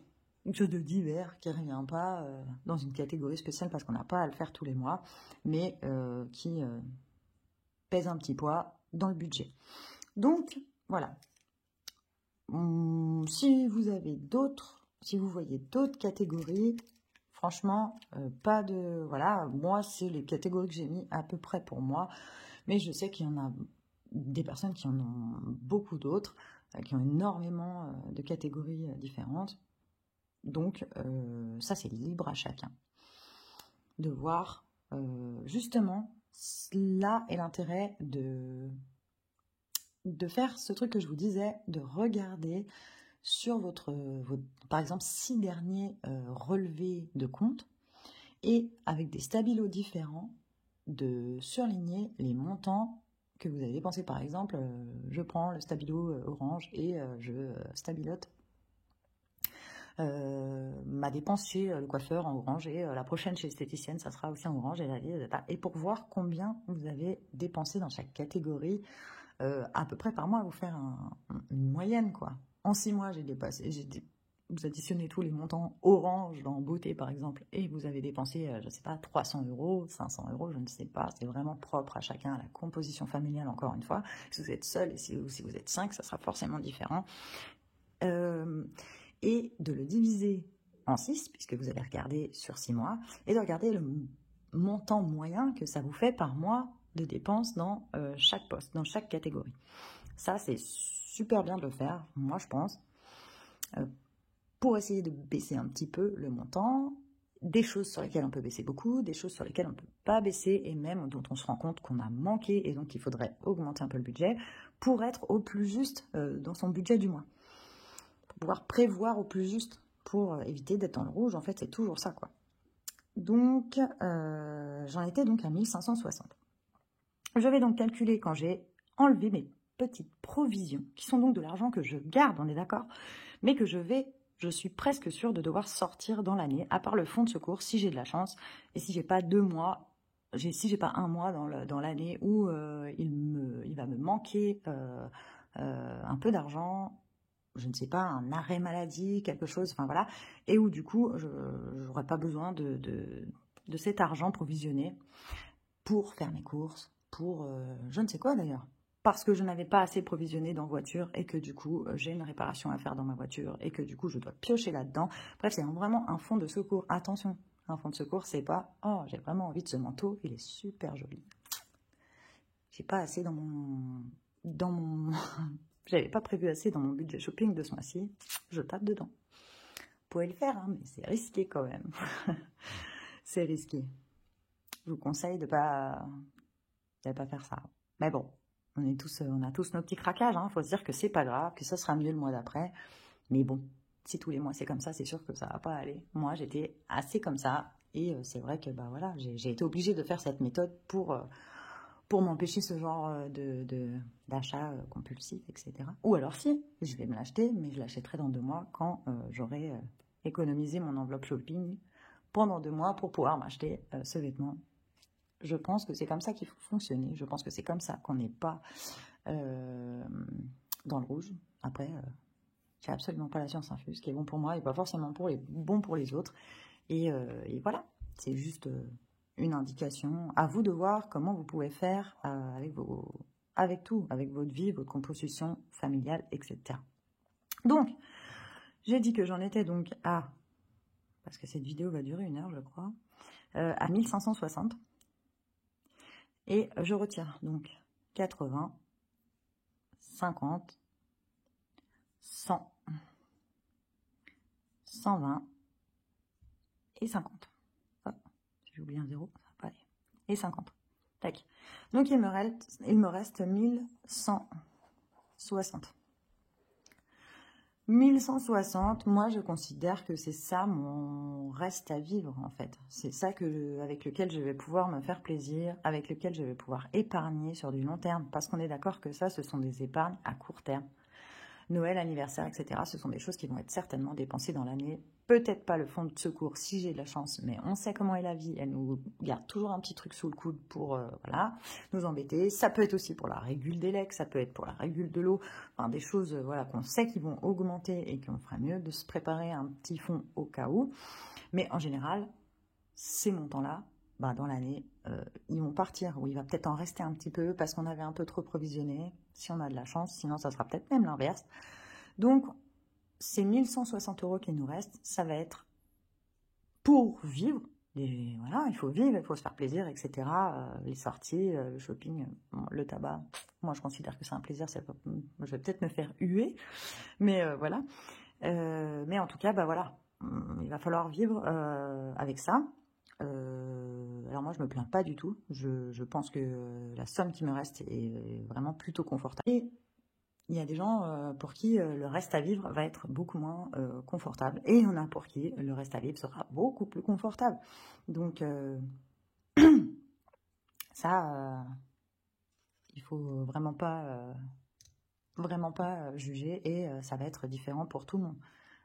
Quelque chose de divers qui ne revient pas dans une catégorie spéciale parce qu'on n'a pas à le faire tous les mois, mais qui pèse un petit poids dans le budget. Donc, voilà. Si vous voyez d'autres catégories, franchement, pas de... Voilà, moi, c'est les catégories que j'ai mis à peu près pour moi, mais je sais qu'il y en a des personnes qui en ont beaucoup d'autres, qui ont énormément de catégories différentes. Donc, ça, c'est libre à chacun de voir. Justement, là est l'intérêt de faire ce truc que je vous disais, de regarder sur votre par exemple, 6 derniers relevés de compte et avec des stabilos différents, de surligner les montants que vous avez dépensés. Par exemple, je prends le stabilo orange et je stabilote ma dépense chez le coiffeur en orange et la prochaine chez l'esthéticienne, ça sera aussi en orange, et pour voir combien vous avez dépensé dans chaque catégorie à peu près par mois, vous faire une moyenne, quoi. En 6 mois, vous additionnez tous les montants orange dans beauté par exemple et vous avez dépensé, je ne sais pas, 300 €, 500 €, je ne sais pas, c'est vraiment propre à chacun, à la composition familiale encore une fois. Si vous êtes seul et si vous êtes 5, ça sera forcément différent. Et de le diviser en 6, puisque vous allez regarder sur 6 mois, et de regarder le montant moyen que ça vous fait par mois de dépenses dans chaque poste, dans chaque catégorie. Ça, c'est super bien de le faire, moi je pense, pour essayer de baisser un petit peu le montant, des choses sur lesquelles on peut baisser beaucoup, des choses sur lesquelles on ne peut pas baisser, et même dont on se rend compte qu'on a manqué, et donc il faudrait augmenter un peu le budget, pour être au plus juste dans son budget du mois. Pouvoir prévoir au plus juste pour éviter d'être dans le rouge. En fait, c'est toujours ça, quoi. Donc, j'en étais donc à 1560. Je vais donc calculer quand j'ai enlevé mes petites provisions, qui sont donc de l'argent que je garde, on est d'accord, mais que je suis presque sûre de devoir sortir dans l'année, à part le fonds de secours, si j'ai de la chance, et si j'ai pas 2 mois, si j'ai pas un mois dans l'année où il va me manquer un peu d'argent, je ne sais pas, un arrêt maladie, quelque chose, enfin voilà, et où du coup, je n'aurais pas besoin de cet argent provisionné pour faire mes courses, pour je ne sais quoi d'ailleurs, parce que je n'avais pas assez provisionné dans voiture et que du coup, j'ai une réparation à faire dans ma voiture et que du coup, je dois piocher là-dedans. Bref, c'est vraiment un fonds de secours. Attention, un fonds de secours, c'est pas « Oh, j'ai vraiment envie de ce manteau, il est super joli. » J'ai pas assez dans mon j'avais pas prévu assez dans mon budget shopping de ce mois-ci, je tape dedans. Vous pouvez le faire, hein, mais c'est risqué quand même. C'est risqué. Je vous conseille de pas faire ça. Mais bon, on a tous nos petits craquages, hein. Faut se dire que c'est pas grave, que ça sera mieux le mois d'après. Mais bon, si tous les mois c'est comme ça, c'est sûr que ça va pas aller. Moi, j'étais assez comme ça, et c'est vrai que voilà, j'ai été obligée de faire cette méthode pour m'empêcher ce genre d'achat compulsif, etc. Ou alors si, je vais me l'acheter, mais je l'achèterai dans 2 mois quand j'aurai économisé mon enveloppe shopping pendant 2 mois pour pouvoir m'acheter ce vêtement. Je pense que c'est comme ça qu'il faut fonctionner. Je pense que c'est comme ça qu'on n'est pas dans le rouge. Après, j'ai absolument pas la science infuse. Ce qui est bon pour moi et pas forcément bon pour les autres. Et voilà, c'est juste... une indication, à vous de voir comment vous pouvez faire avec tout, avec votre vie, votre composition familiale, etc. Donc, j'ai dit que j'en étais donc à parce que cette vidéo va durer 1 heure, je crois, à 1560. Et je retire donc 80, 50, 100, 120 et 50. Ah, si j'ai oublié un zéro, ça va pas aller. Et 50. Tac. Donc il me reste 1160. 1160, moi je considère que c'est ça mon reste à vivre en fait. C'est ça avec lequel je vais pouvoir me faire plaisir, avec lequel je vais pouvoir épargner sur du long terme. Parce qu'on est d'accord que ça, ce sont des épargnes à court terme. Noël, anniversaire, etc. Ce sont des choses qui vont être certainement dépensées dans l'année. Peut-être pas le fonds de secours si j'ai de la chance, mais on sait comment est la vie. Elle nous garde toujours un petit truc sous le coude pour voilà, nous embêter. Ça peut être aussi pour la régule des legs, ça peut être pour la régule de l'eau. Enfin, des choses voilà, qu'on sait qui vont augmenter et qu'on ferait mieux de se préparer un petit fonds au cas où. Mais en général, ces montants-là, dans l'année, ils vont partir. Ou il va peut-être en rester un petit peu parce qu'on avait un peu trop provisionné, si on a de la chance. Sinon, ça sera peut-être même l'inverse. Donc, ces 1160 € qui nous restent, ça va être pour vivre. Et voilà, il faut vivre, il faut se faire plaisir, etc. Les sorties, le shopping, le tabac. Moi, je considère que c'est un plaisir. Je vais peut-être me faire huer, mais voilà. Mais en tout cas, voilà, il va falloir vivre avec ça. Alors moi, je me plains pas du tout. Je pense que la somme qui me reste est vraiment plutôt confortable. Et il y a des gens pour qui le reste à vivre va être beaucoup moins confortable. Et il y en a pour qui le reste à vivre sera beaucoup plus confortable. Donc, ça, il faut vraiment pas juger. Et ça va être différent pour tout le monde.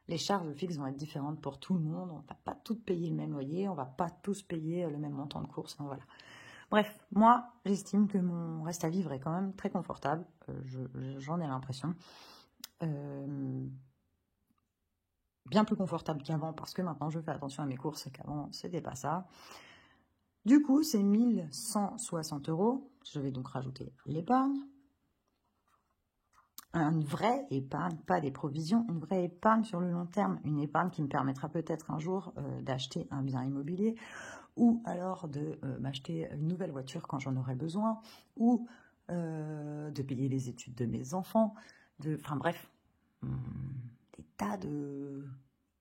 Les charges fixes vont être différentes pour tout le monde. On ne va pas toutes payer le même loyer. On ne va pas tous payer le même montant de course. Voilà. Bref, moi, j'estime que mon reste à vivre est quand même très confortable. J'en ai l'impression. Bien plus confortable qu'avant parce que maintenant, je fais attention à mes courses et qu'avant, c'était pas ça. Du coup, c'est 1160 €. Je vais donc rajouter l'épargne. Une vraie épargne, pas des provisions, une vraie épargne sur le long terme, une épargne qui me permettra peut-être un jour d'acheter un bien immobilier ou alors de m'acheter une nouvelle voiture quand j'en aurai besoin ou de payer les études de mes enfants, enfin bref, des tas de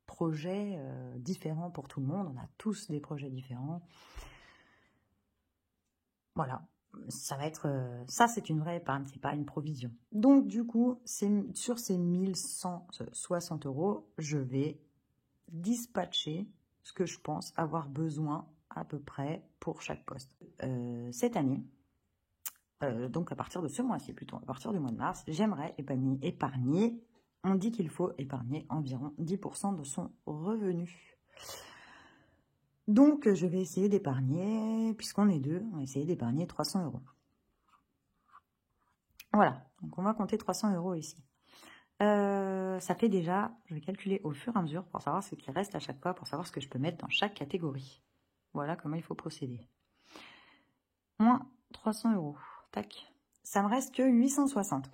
projets différents pour tout le monde. On a tous des projets différents. Voilà. Ça va être, ça c'est une vraie épargne, c'est pas une provision. Donc du coup, sur ces 1160 €, je vais dispatcher ce que je pense avoir besoin à peu près pour chaque poste. Cette année, donc à partir de ce mois-ci plutôt, à partir du mois de mars, j'aimerais épargner. On dit qu'il faut épargner environ 10% de son revenu. Donc, je vais essayer d'épargner, puisqu'on est deux, on va essayer d'épargner 300 €. Voilà, donc on va compter 300 € ici. Ça fait déjà, je vais calculer au fur et à mesure pour savoir ce qui reste à chaque fois, pour savoir ce que je peux mettre dans chaque catégorie. Voilà comment il faut procéder. Moins 300 €, tac. Ça me reste que 860.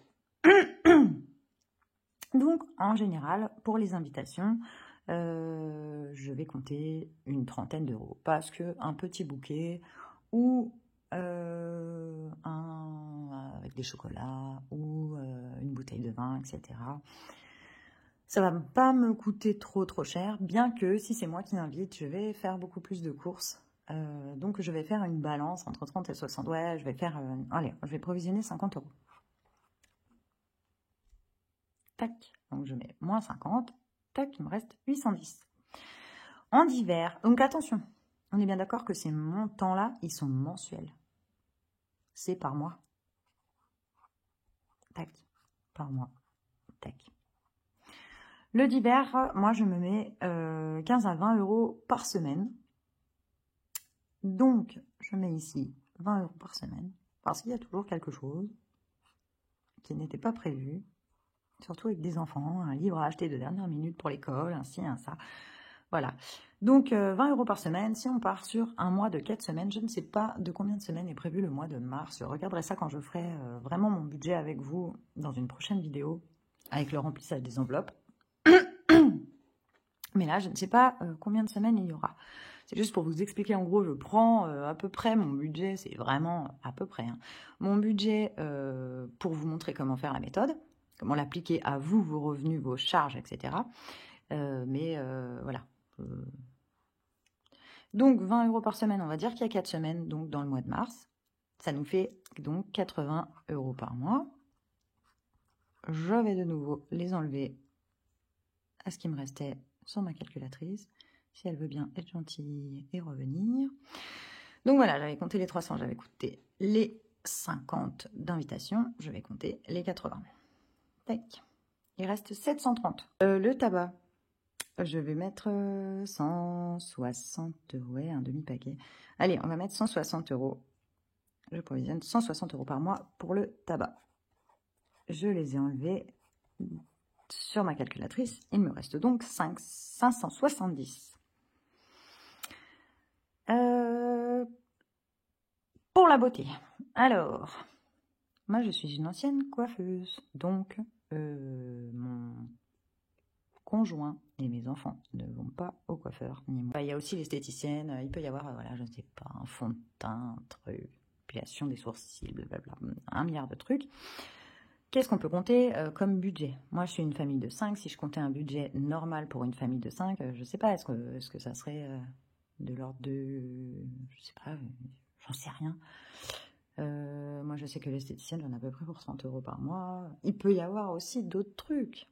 Donc, en général, pour les invitations, je vais compter une trentaine d'euros parce que un petit bouquet ou avec des chocolats ou une bouteille de vin, etc. Ça va pas me coûter trop cher, bien que si c'est moi qui invite, je vais faire beaucoup plus de courses. Donc je vais faire une balance entre 30 et 60. Ouais, je vais faire, allez, je vais provisionner 50 €. Tac, donc je mets moins 50. Tac, il me reste 810. En divers, donc attention, on est bien d'accord que ces montants-là, ils sont mensuels. C'est par mois. Tac, par mois. Tac. Le divers, moi je me mets 15 à 20 € par semaine. Donc, je mets ici 20 € par semaine, parce qu'il y a toujours quelque chose qui n'était pas prévu. Surtout avec des enfants, un livre à acheter de dernière minute pour l'école, un ci, un ça. Voilà. Donc, 20 € par semaine. Si on part sur un mois de 4 semaines, je ne sais pas de combien de semaines est prévu le mois de mars. Je regarderai ça quand je ferai vraiment mon budget avec vous dans une prochaine vidéo, avec le remplissage des enveloppes. Mais là, je ne sais pas combien de semaines il y aura. C'est juste pour vous expliquer, en gros, je prends à peu près mon budget, c'est vraiment à peu près, hein, mon budget pour vous montrer comment faire la méthode, comment l'appliquer à vous, vos revenus, vos charges, etc. Voilà. Donc, 20 € par semaine, on va dire qu'il y a 4 semaines, donc dans le mois de mars. Ça nous fait donc 80 € par mois. Je vais de nouveau les enlever à ce qui me restait sur ma calculatrice, si elle veut bien être gentille et revenir. Donc voilà, j'avais compté les 300, j'avais compté les 50 d'invitation, je vais compter les 80. Tac. Il reste 730. Le tabac, je vais mettre 160 €, ouais, un demi-paquet. Allez, on va mettre 160 €. Je provisionne 160 € par mois pour le tabac. Je les ai enlevés sur ma calculatrice. Il me reste donc 570. Pour la beauté. Alors, moi je suis une ancienne coiffeuse. Donc, mon conjoint et mes enfants ne vont pas au coiffeur. Ni moi. Il y a aussi l'esthéticienne. Il peut y avoir, voilà, je ne sais pas, un fond de teint, un truc, épilation des sourcils, blablabla, 1 milliard de trucs. Qu'est-ce qu'on peut compter comme budget? Moi, je suis une famille de 5. Si je comptais un budget normal pour une famille de 5, je ne sais pas, est-ce que ça serait de l'ordre de... Je sais pas, j'en sais rien. Moi, je sais que l'esthéticienne, j'en ai à peu près pour 30 € par mois. Il peut y avoir aussi d'autres trucs.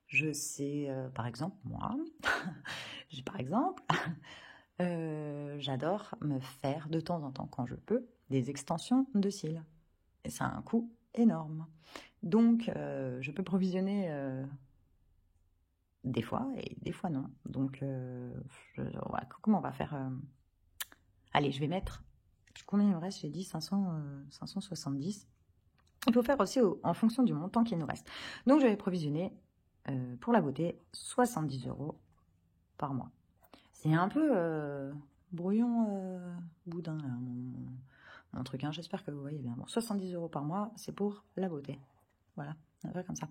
Je sais, par exemple, moi, j'adore me faire de temps en temps, quand je peux, des extensions de cils. Et ça a un coût énorme. Donc, je peux provisionner des fois et des fois non. Donc, voilà, comment on va faire Allez, je vais mettre... Combien il me reste? J'ai dit 570. Il faut faire aussi en fonction du montant qu'il nous reste. Donc, je vais provisionner pour la beauté 70 € par mois. C'est un peu brouillon boudin, là, mon truc. Hein. J'espère que vous voyez bien. Bon, 70 € par mois, c'est pour la beauté. Voilà, un peu comme ça.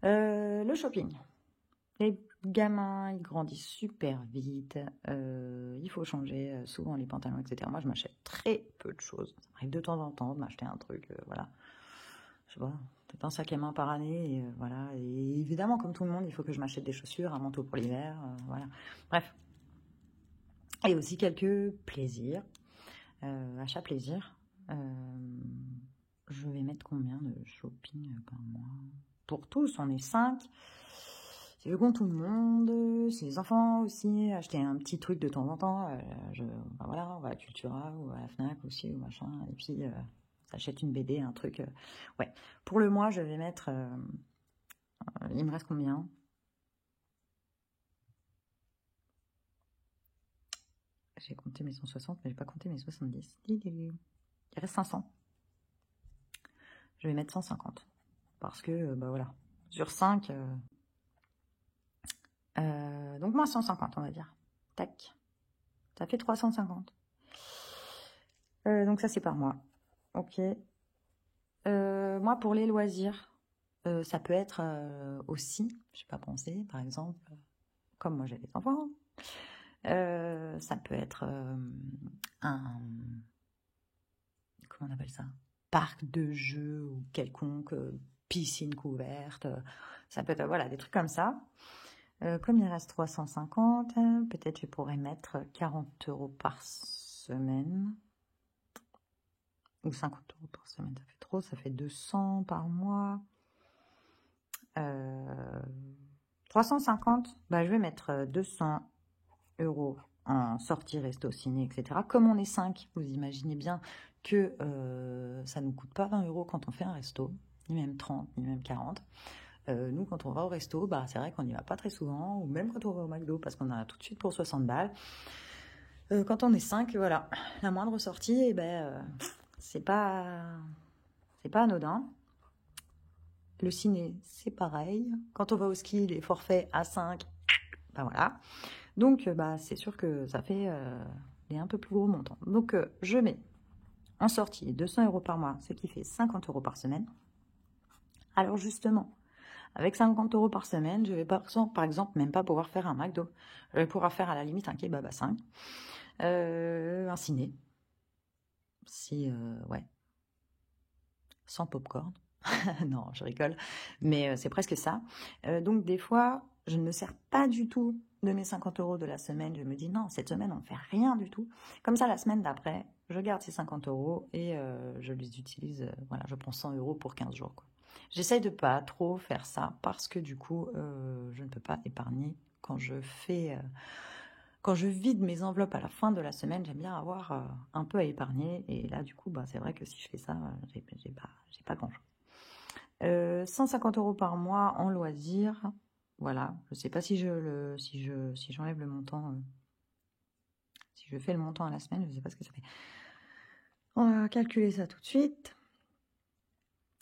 Le shopping. Les gamins, ils grandissent super vite. Il faut changer souvent les pantalons, etc. Moi, je m'achète très peu de choses. Ça m'arrive de temps en temps de m'acheter un truc, voilà. Je sais pas, peut-être un sac à main par année, et voilà. Et évidemment, comme tout le monde, il faut que je m'achète des chaussures, un manteau pour l'hiver, voilà. Bref. Et aussi quelques plaisirs, achats plaisirs. Je vais mettre combien de shopping par mois? Pour tous, on est 5. Si je compte tout le monde, si les enfants aussi, acheter un petit truc de temps en temps, voilà, on va à Cultura ou à la Fnac aussi, ou machin, et puis s'achète une BD, un truc. Ouais, pour le mois, je vais mettre, il me reste combien? J'ai compté mes 160, mais j'ai pas compté mes 70. Il reste 500. Je vais mettre 150, parce que, bah voilà, sur 5... donc moins 150, on va dire. Tac. Ça fait 350. Donc ça, c'est par mois. Ok. Moi, pour les loisirs, ça peut être aussi, je n'ai pas pensé, par exemple, comme moi j'ai des enfants, ça peut être un... Comment on appelle ça? Parc de jeux ou quelconque, piscine couverte. Ça peut être, voilà, des trucs comme ça. Comme il reste 350, peut-être je pourrais mettre 40 € par semaine. Ou 50 € par semaine, ça fait trop. Ça fait 200 par mois. 350, bah, je vais mettre 200 € en sortie, resto, ciné, etc. Comme on est 5, vous imaginez bien que ça ne nous coûte pas 20 € quand on fait un resto, ni même 30, ni même 40. Nous, quand on va au resto, bah, c'est vrai qu'on n'y va pas très souvent, ou même quand on va au McDo, parce qu'on a tout de suite pour 60 balles. Quand on est 5, voilà, la moindre sortie, eh ben, c'est pas anodin. Le ciné, c'est pareil. Quand on va au ski, les forfaits à 5, ben voilà. Donc, bah, c'est sûr que ça fait des un peu plus gros montants. Donc, je mets en sortie 200 € par mois, ce qui fait 50 € par semaine. Alors, justement, Avec 50 € par semaine, je vais par exemple même pas pouvoir faire un McDo. Je vais pouvoir faire à la limite un kebab à 5, un ciné, si, ouais, sans popcorn. Non, je rigole, mais c'est presque ça. Donc des fois, je ne me sers pas du tout de mes 50 € de la semaine. Je me dis non, cette semaine, on ne fait rien du tout. Comme ça, la semaine d'après, je garde ces 50 € et je les utilise. Voilà, je prends 100 € pour 15 jours, quoi. J'essaye de pas trop faire ça parce que du coup, je ne peux pas épargner quand je fais... quand je vide mes enveloppes à la fin de la semaine, j'aime bien avoir un peu à épargner. Et là, du coup, bah, c'est vrai que si je fais ça, j'ai pas grand-chose. 150 € par mois en loisirs. Voilà. Je ne sais pas si j'enlève le montant. Si je fais le montant à la semaine, je ne sais pas ce que ça fait. On va calculer ça tout de suite.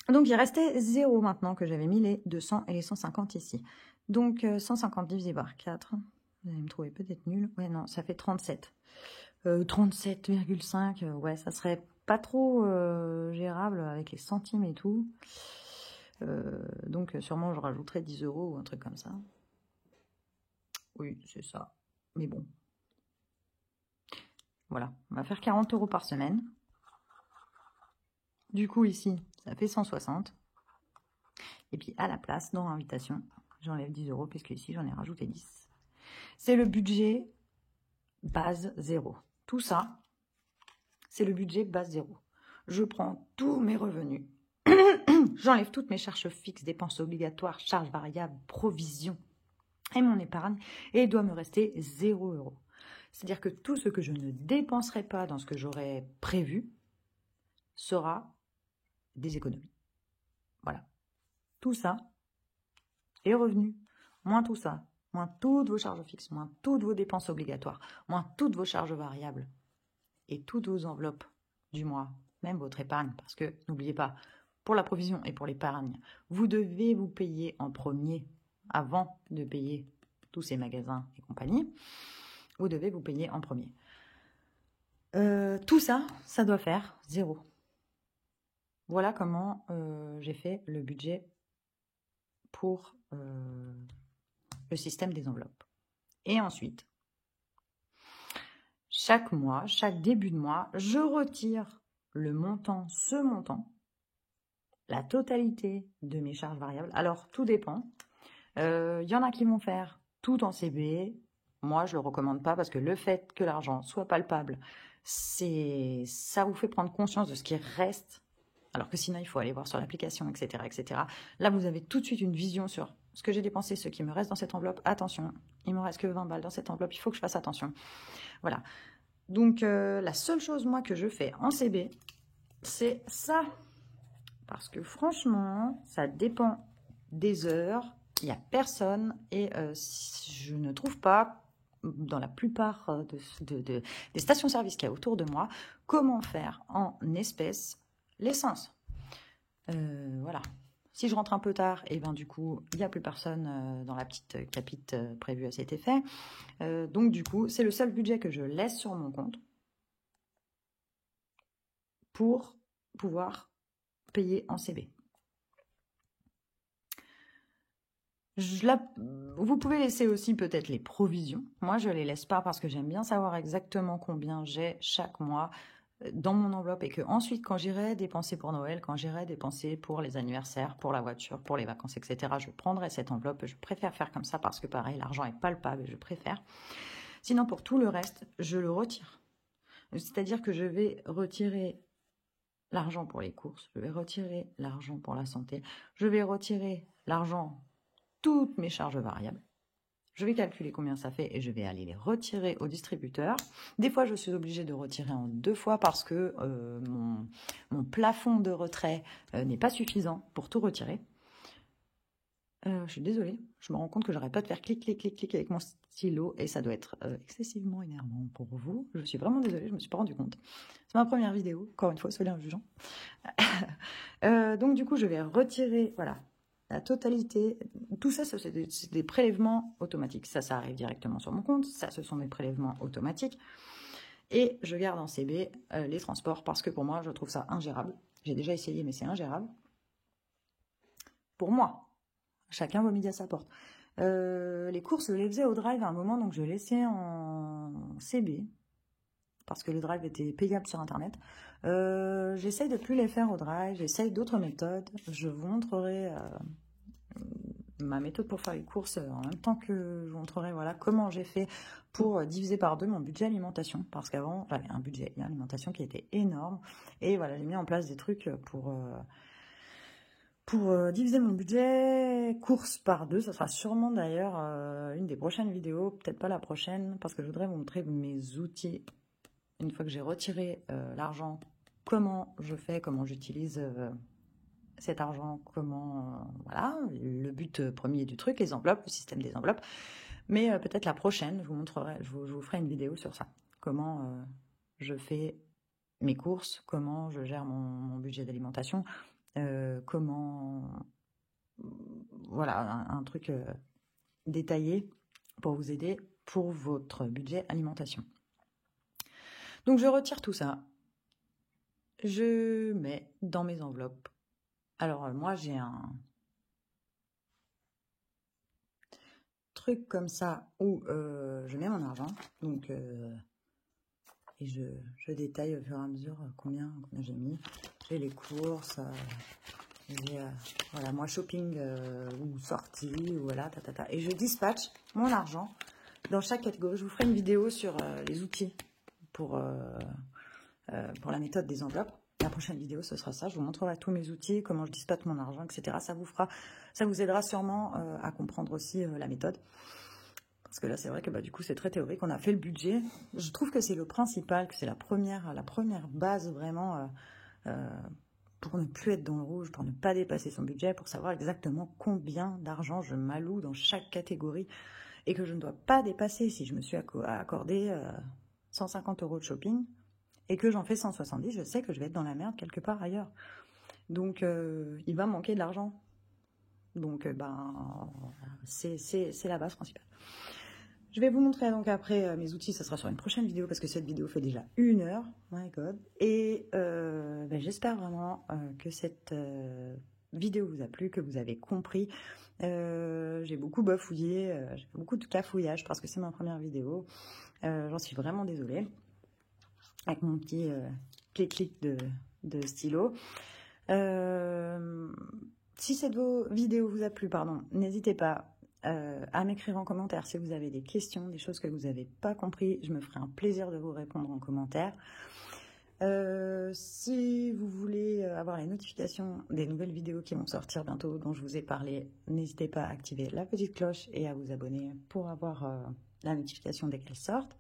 Donc, il restait 0 maintenant que j'avais mis les 200 et les 150 ici. Donc, 150 divisé par 4. Vous allez me trouver peut-être nul. Ouais, non, ça fait 37. 37,5. Ouais, ça serait pas trop gérable avec les centimes et tout. Donc, sûrement, je rajouterais 10 € ou un truc comme ça. Oui, c'est ça. Mais bon. Voilà, on va faire 40 € par semaine. Du coup, ici, ça fait 160. Et puis, à la place, dans invitation, j'enlève 10 € puisque ici, j'en ai rajouté 10. C'est le budget base 0. Tout ça, c'est le budget base 0. Je prends tous mes revenus. J'enlève toutes mes charges fixes, dépenses obligatoires, charges variables, provisions et mon épargne. Et il doit me rester 0 €. C'est-à-dire que tout ce que je ne dépenserai pas dans ce que j'aurais prévu sera des économies. Voilà. Tout ça est revenu. Moins tout ça. Moins toutes vos charges fixes. Moins toutes vos dépenses obligatoires. Moins toutes vos charges variables. Et toutes vos enveloppes du mois. Même votre épargne. Parce que, n'oubliez pas, pour la provision et pour l'épargne, vous devez vous payer en premier avant de payer tous ces magasins et compagnie. Vous devez vous payer en premier. Tout ça, ça doit faire 0. Voilà comment j'ai fait le budget pour le système des enveloppes. Et ensuite, chaque mois, chaque début de mois, je retire le montant, ce montant, la totalité de mes charges variables. Alors, tout dépend. Il y en a qui vont faire tout en CB. Moi, je ne le recommande pas parce que le fait que l'argent soit palpable, ça vous fait prendre conscience de ce qui reste. Alors que sinon, il faut aller voir sur l'application, etc., etc. Là, vous avez tout de suite une vision sur ce que j'ai dépensé, ce qui me reste dans cette enveloppe. Attention, il me reste que 20 balles dans cette enveloppe, il faut que je fasse attention. Voilà. Donc, la seule chose, moi, que je fais en CB, c'est ça. Parce que franchement, ça dépend des heures. Il n'y a personne et je ne trouve pas, dans la plupart des stations-service qu'il y a autour de moi, comment faire en espèces l'essence. Voilà. Si je rentre un peu tard, et ben du coup, il n'y a plus personne dans la petite capite prévue à cet effet. Donc du coup, c'est le seul budget que je laisse sur mon compte pour pouvoir payer en CB. Vous pouvez laisser aussi peut-être les provisions. Moi, je ne les laisse pas parce que j'aime bien savoir exactement combien j'ai chaque mois dans mon enveloppe et que ensuite, quand j'irai dépenser pour Noël, quand j'irai dépenser pour les anniversaires, pour la voiture, pour les vacances, etc., je prendrai cette enveloppe. Je préfère faire comme ça parce que pareil, l'argent est palpable et je préfère. Sinon, pour tout le reste, je le retire. C'est-à-dire que je vais retirer l'argent pour les courses, je vais retirer l'argent pour la santé, je vais retirer l'argent, toutes mes charges variables. Je vais calculer combien ça fait et je vais aller les retirer au distributeur. Des fois, je suis obligée de retirer en 2 fois parce que mon plafond de retrait n'est pas suffisant pour tout retirer. Je suis désolée, je me rends compte que j'arrête pas de faire clic, clic, clic, clic avec mon stylo et ça doit être excessivement énervant pour vous. Je suis vraiment désolée, je me suis pas rendu compte. C'est ma première vidéo, encore une fois, soyez indulgents. Donc du coup, je vais retirer, voilà, la totalité. Tout ça, c'est des prélèvements automatiques. Ça arrive directement sur mon compte. Ça, ce sont des prélèvements automatiques. Et je garde en CB les transports parce que pour moi, je trouve ça ingérable. J'ai déjà essayé, mais c'est ingérable. Pour moi. chacun vos midi à sa porte. Les courses, je les faisais au drive à un moment, donc je laissais en CB, parce que le drive était payable sur internet. J'essaye de plus les faire au drive, j'essaye d'autres méthodes. Je vous montrerai ma méthode pour faire les courses en même temps que je vous montrerai voilà, comment j'ai fait pour diviser par 2 mon budget alimentation, parce qu'avant j'avais un budget alimentation qui était énorme, et voilà, j'ai mis en place des trucs pour diviser mon budget course par 2. Ça sera sûrement d'ailleurs une des prochaines vidéos, peut-être pas la prochaine, parce que je voudrais vous montrer mes outils une fois que j'ai retiré l'argent, comment je fais, comment j'utilise cet argent, comment, voilà, le but premier du truc, les enveloppes, le système des enveloppes. Mais peut-être la prochaine, je vous montrerai, je vous ferai une vidéo sur ça. Comment je fais mes courses, comment je gère mon budget d'alimentation, comment, voilà, un truc détaillé pour vous aider pour votre budget alimentation. Donc je retire tout ça, je mets dans mes enveloppes. Alors moi j'ai un truc comme ça où je mets mon argent, donc et je détaille au fur et à mesure combien j'ai mis. J'ai les courses, j'ai voilà, moi shopping ou sortie, ou voilà, et je dispatche mon argent dans chaque catégorie. Je vous ferai une vidéo sur les outils pour la méthode des enveloppes. La prochaine vidéo, ce sera ça. Je vous montrerai tous mes outils, comment je dispatche mon argent, etc. Ça vous aidera sûrement à comprendre aussi la méthode. Parce que là, c'est vrai que du coup, c'est très théorique. On a fait le budget. Je trouve que c'est le principal, que c'est la première base vraiment pour ne plus être dans le rouge, pour ne pas dépasser son budget, pour savoir exactement combien d'argent je m'alloue dans chaque catégorie et que je ne dois pas dépasser. Si je me suis accordé 150 € de shopping et que j'en fais 170, je sais que je vais être dans la merde quelque part ailleurs. Donc, il va me manquer de l'argent. Donc, c'est la base principale. Je vais vous montrer donc après mes outils, ça sera sur une prochaine vidéo parce que cette vidéo fait déjà 1 heure, my god. Et j'espère vraiment que cette vidéo vous a plu, que vous avez compris. J'ai beaucoup bafouillé, j'ai fait beaucoup de cafouillage parce que c'est ma première vidéo. J'en suis vraiment désolée. Avec mon petit clic de stylo. Si cette vidéo vous a plu, n'hésitez pas à m'écrire en commentaire si vous avez des questions, des choses que vous n'avez pas compris. Je me ferai un plaisir de vous répondre en commentaire. Si vous voulez avoir les notifications des nouvelles vidéos qui vont sortir bientôt, dont je vous ai parlé, n'hésitez pas à activer la petite cloche et à vous abonner pour avoir la notification dès qu'elles sortent.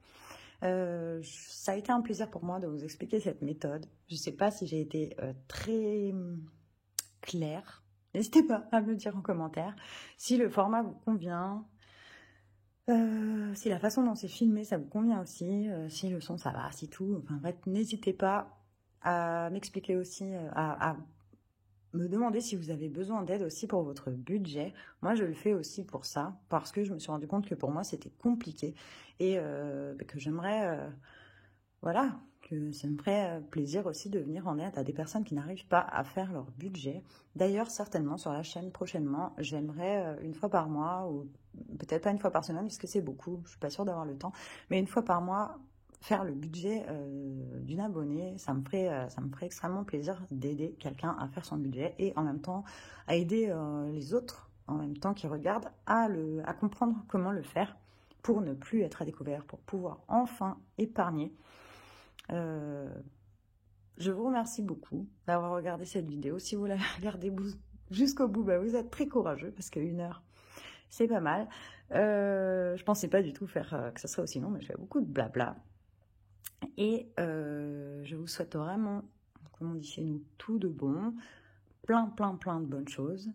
Ça a été un plaisir pour moi de vous expliquer cette méthode. Je ne sais pas si j'ai été très claire. N'hésitez pas à me le dire en commentaire. Si le format vous convient, si la façon dont c'est filmé, ça vous convient aussi, si le son, ça va, si tout. Enfin bref, n'hésitez pas à m'expliquer aussi, à me demander si vous avez besoin d'aide aussi pour votre budget. Moi, je le fais aussi pour ça, parce que je me suis rendu compte que pour moi, c'était compliqué et que j'aimerais, voilà, que ça me ferait plaisir aussi de venir en aide à des personnes qui n'arrivent pas à faire leur budget. D'ailleurs, certainement, sur la chaîne, prochainement, j'aimerais une fois par mois, ou peut-être pas une fois par semaine, parce que c'est beaucoup, je suis pas sûre d'avoir le temps, mais une fois par mois, faire le budget d'une abonnée, ça me ferait extrêmement plaisir d'aider quelqu'un à faire son budget et en même temps à aider les autres, en même temps qui regardent, à comprendre comment le faire pour ne plus être à découvert, pour pouvoir enfin épargner. Je vous remercie beaucoup d'avoir regardé cette vidéo. Si vous l'avez regardée jusqu'au bout, vous êtes très courageux parce que 1 heure, c'est pas mal. Je pensais pas du tout faire que ça serait aussi long, mais je fais beaucoup de blabla. Et je vous souhaite vraiment, comme on dit chez nous, tout de bon, plein de bonnes choses.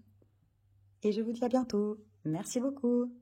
Et je vous dis à bientôt. Merci beaucoup.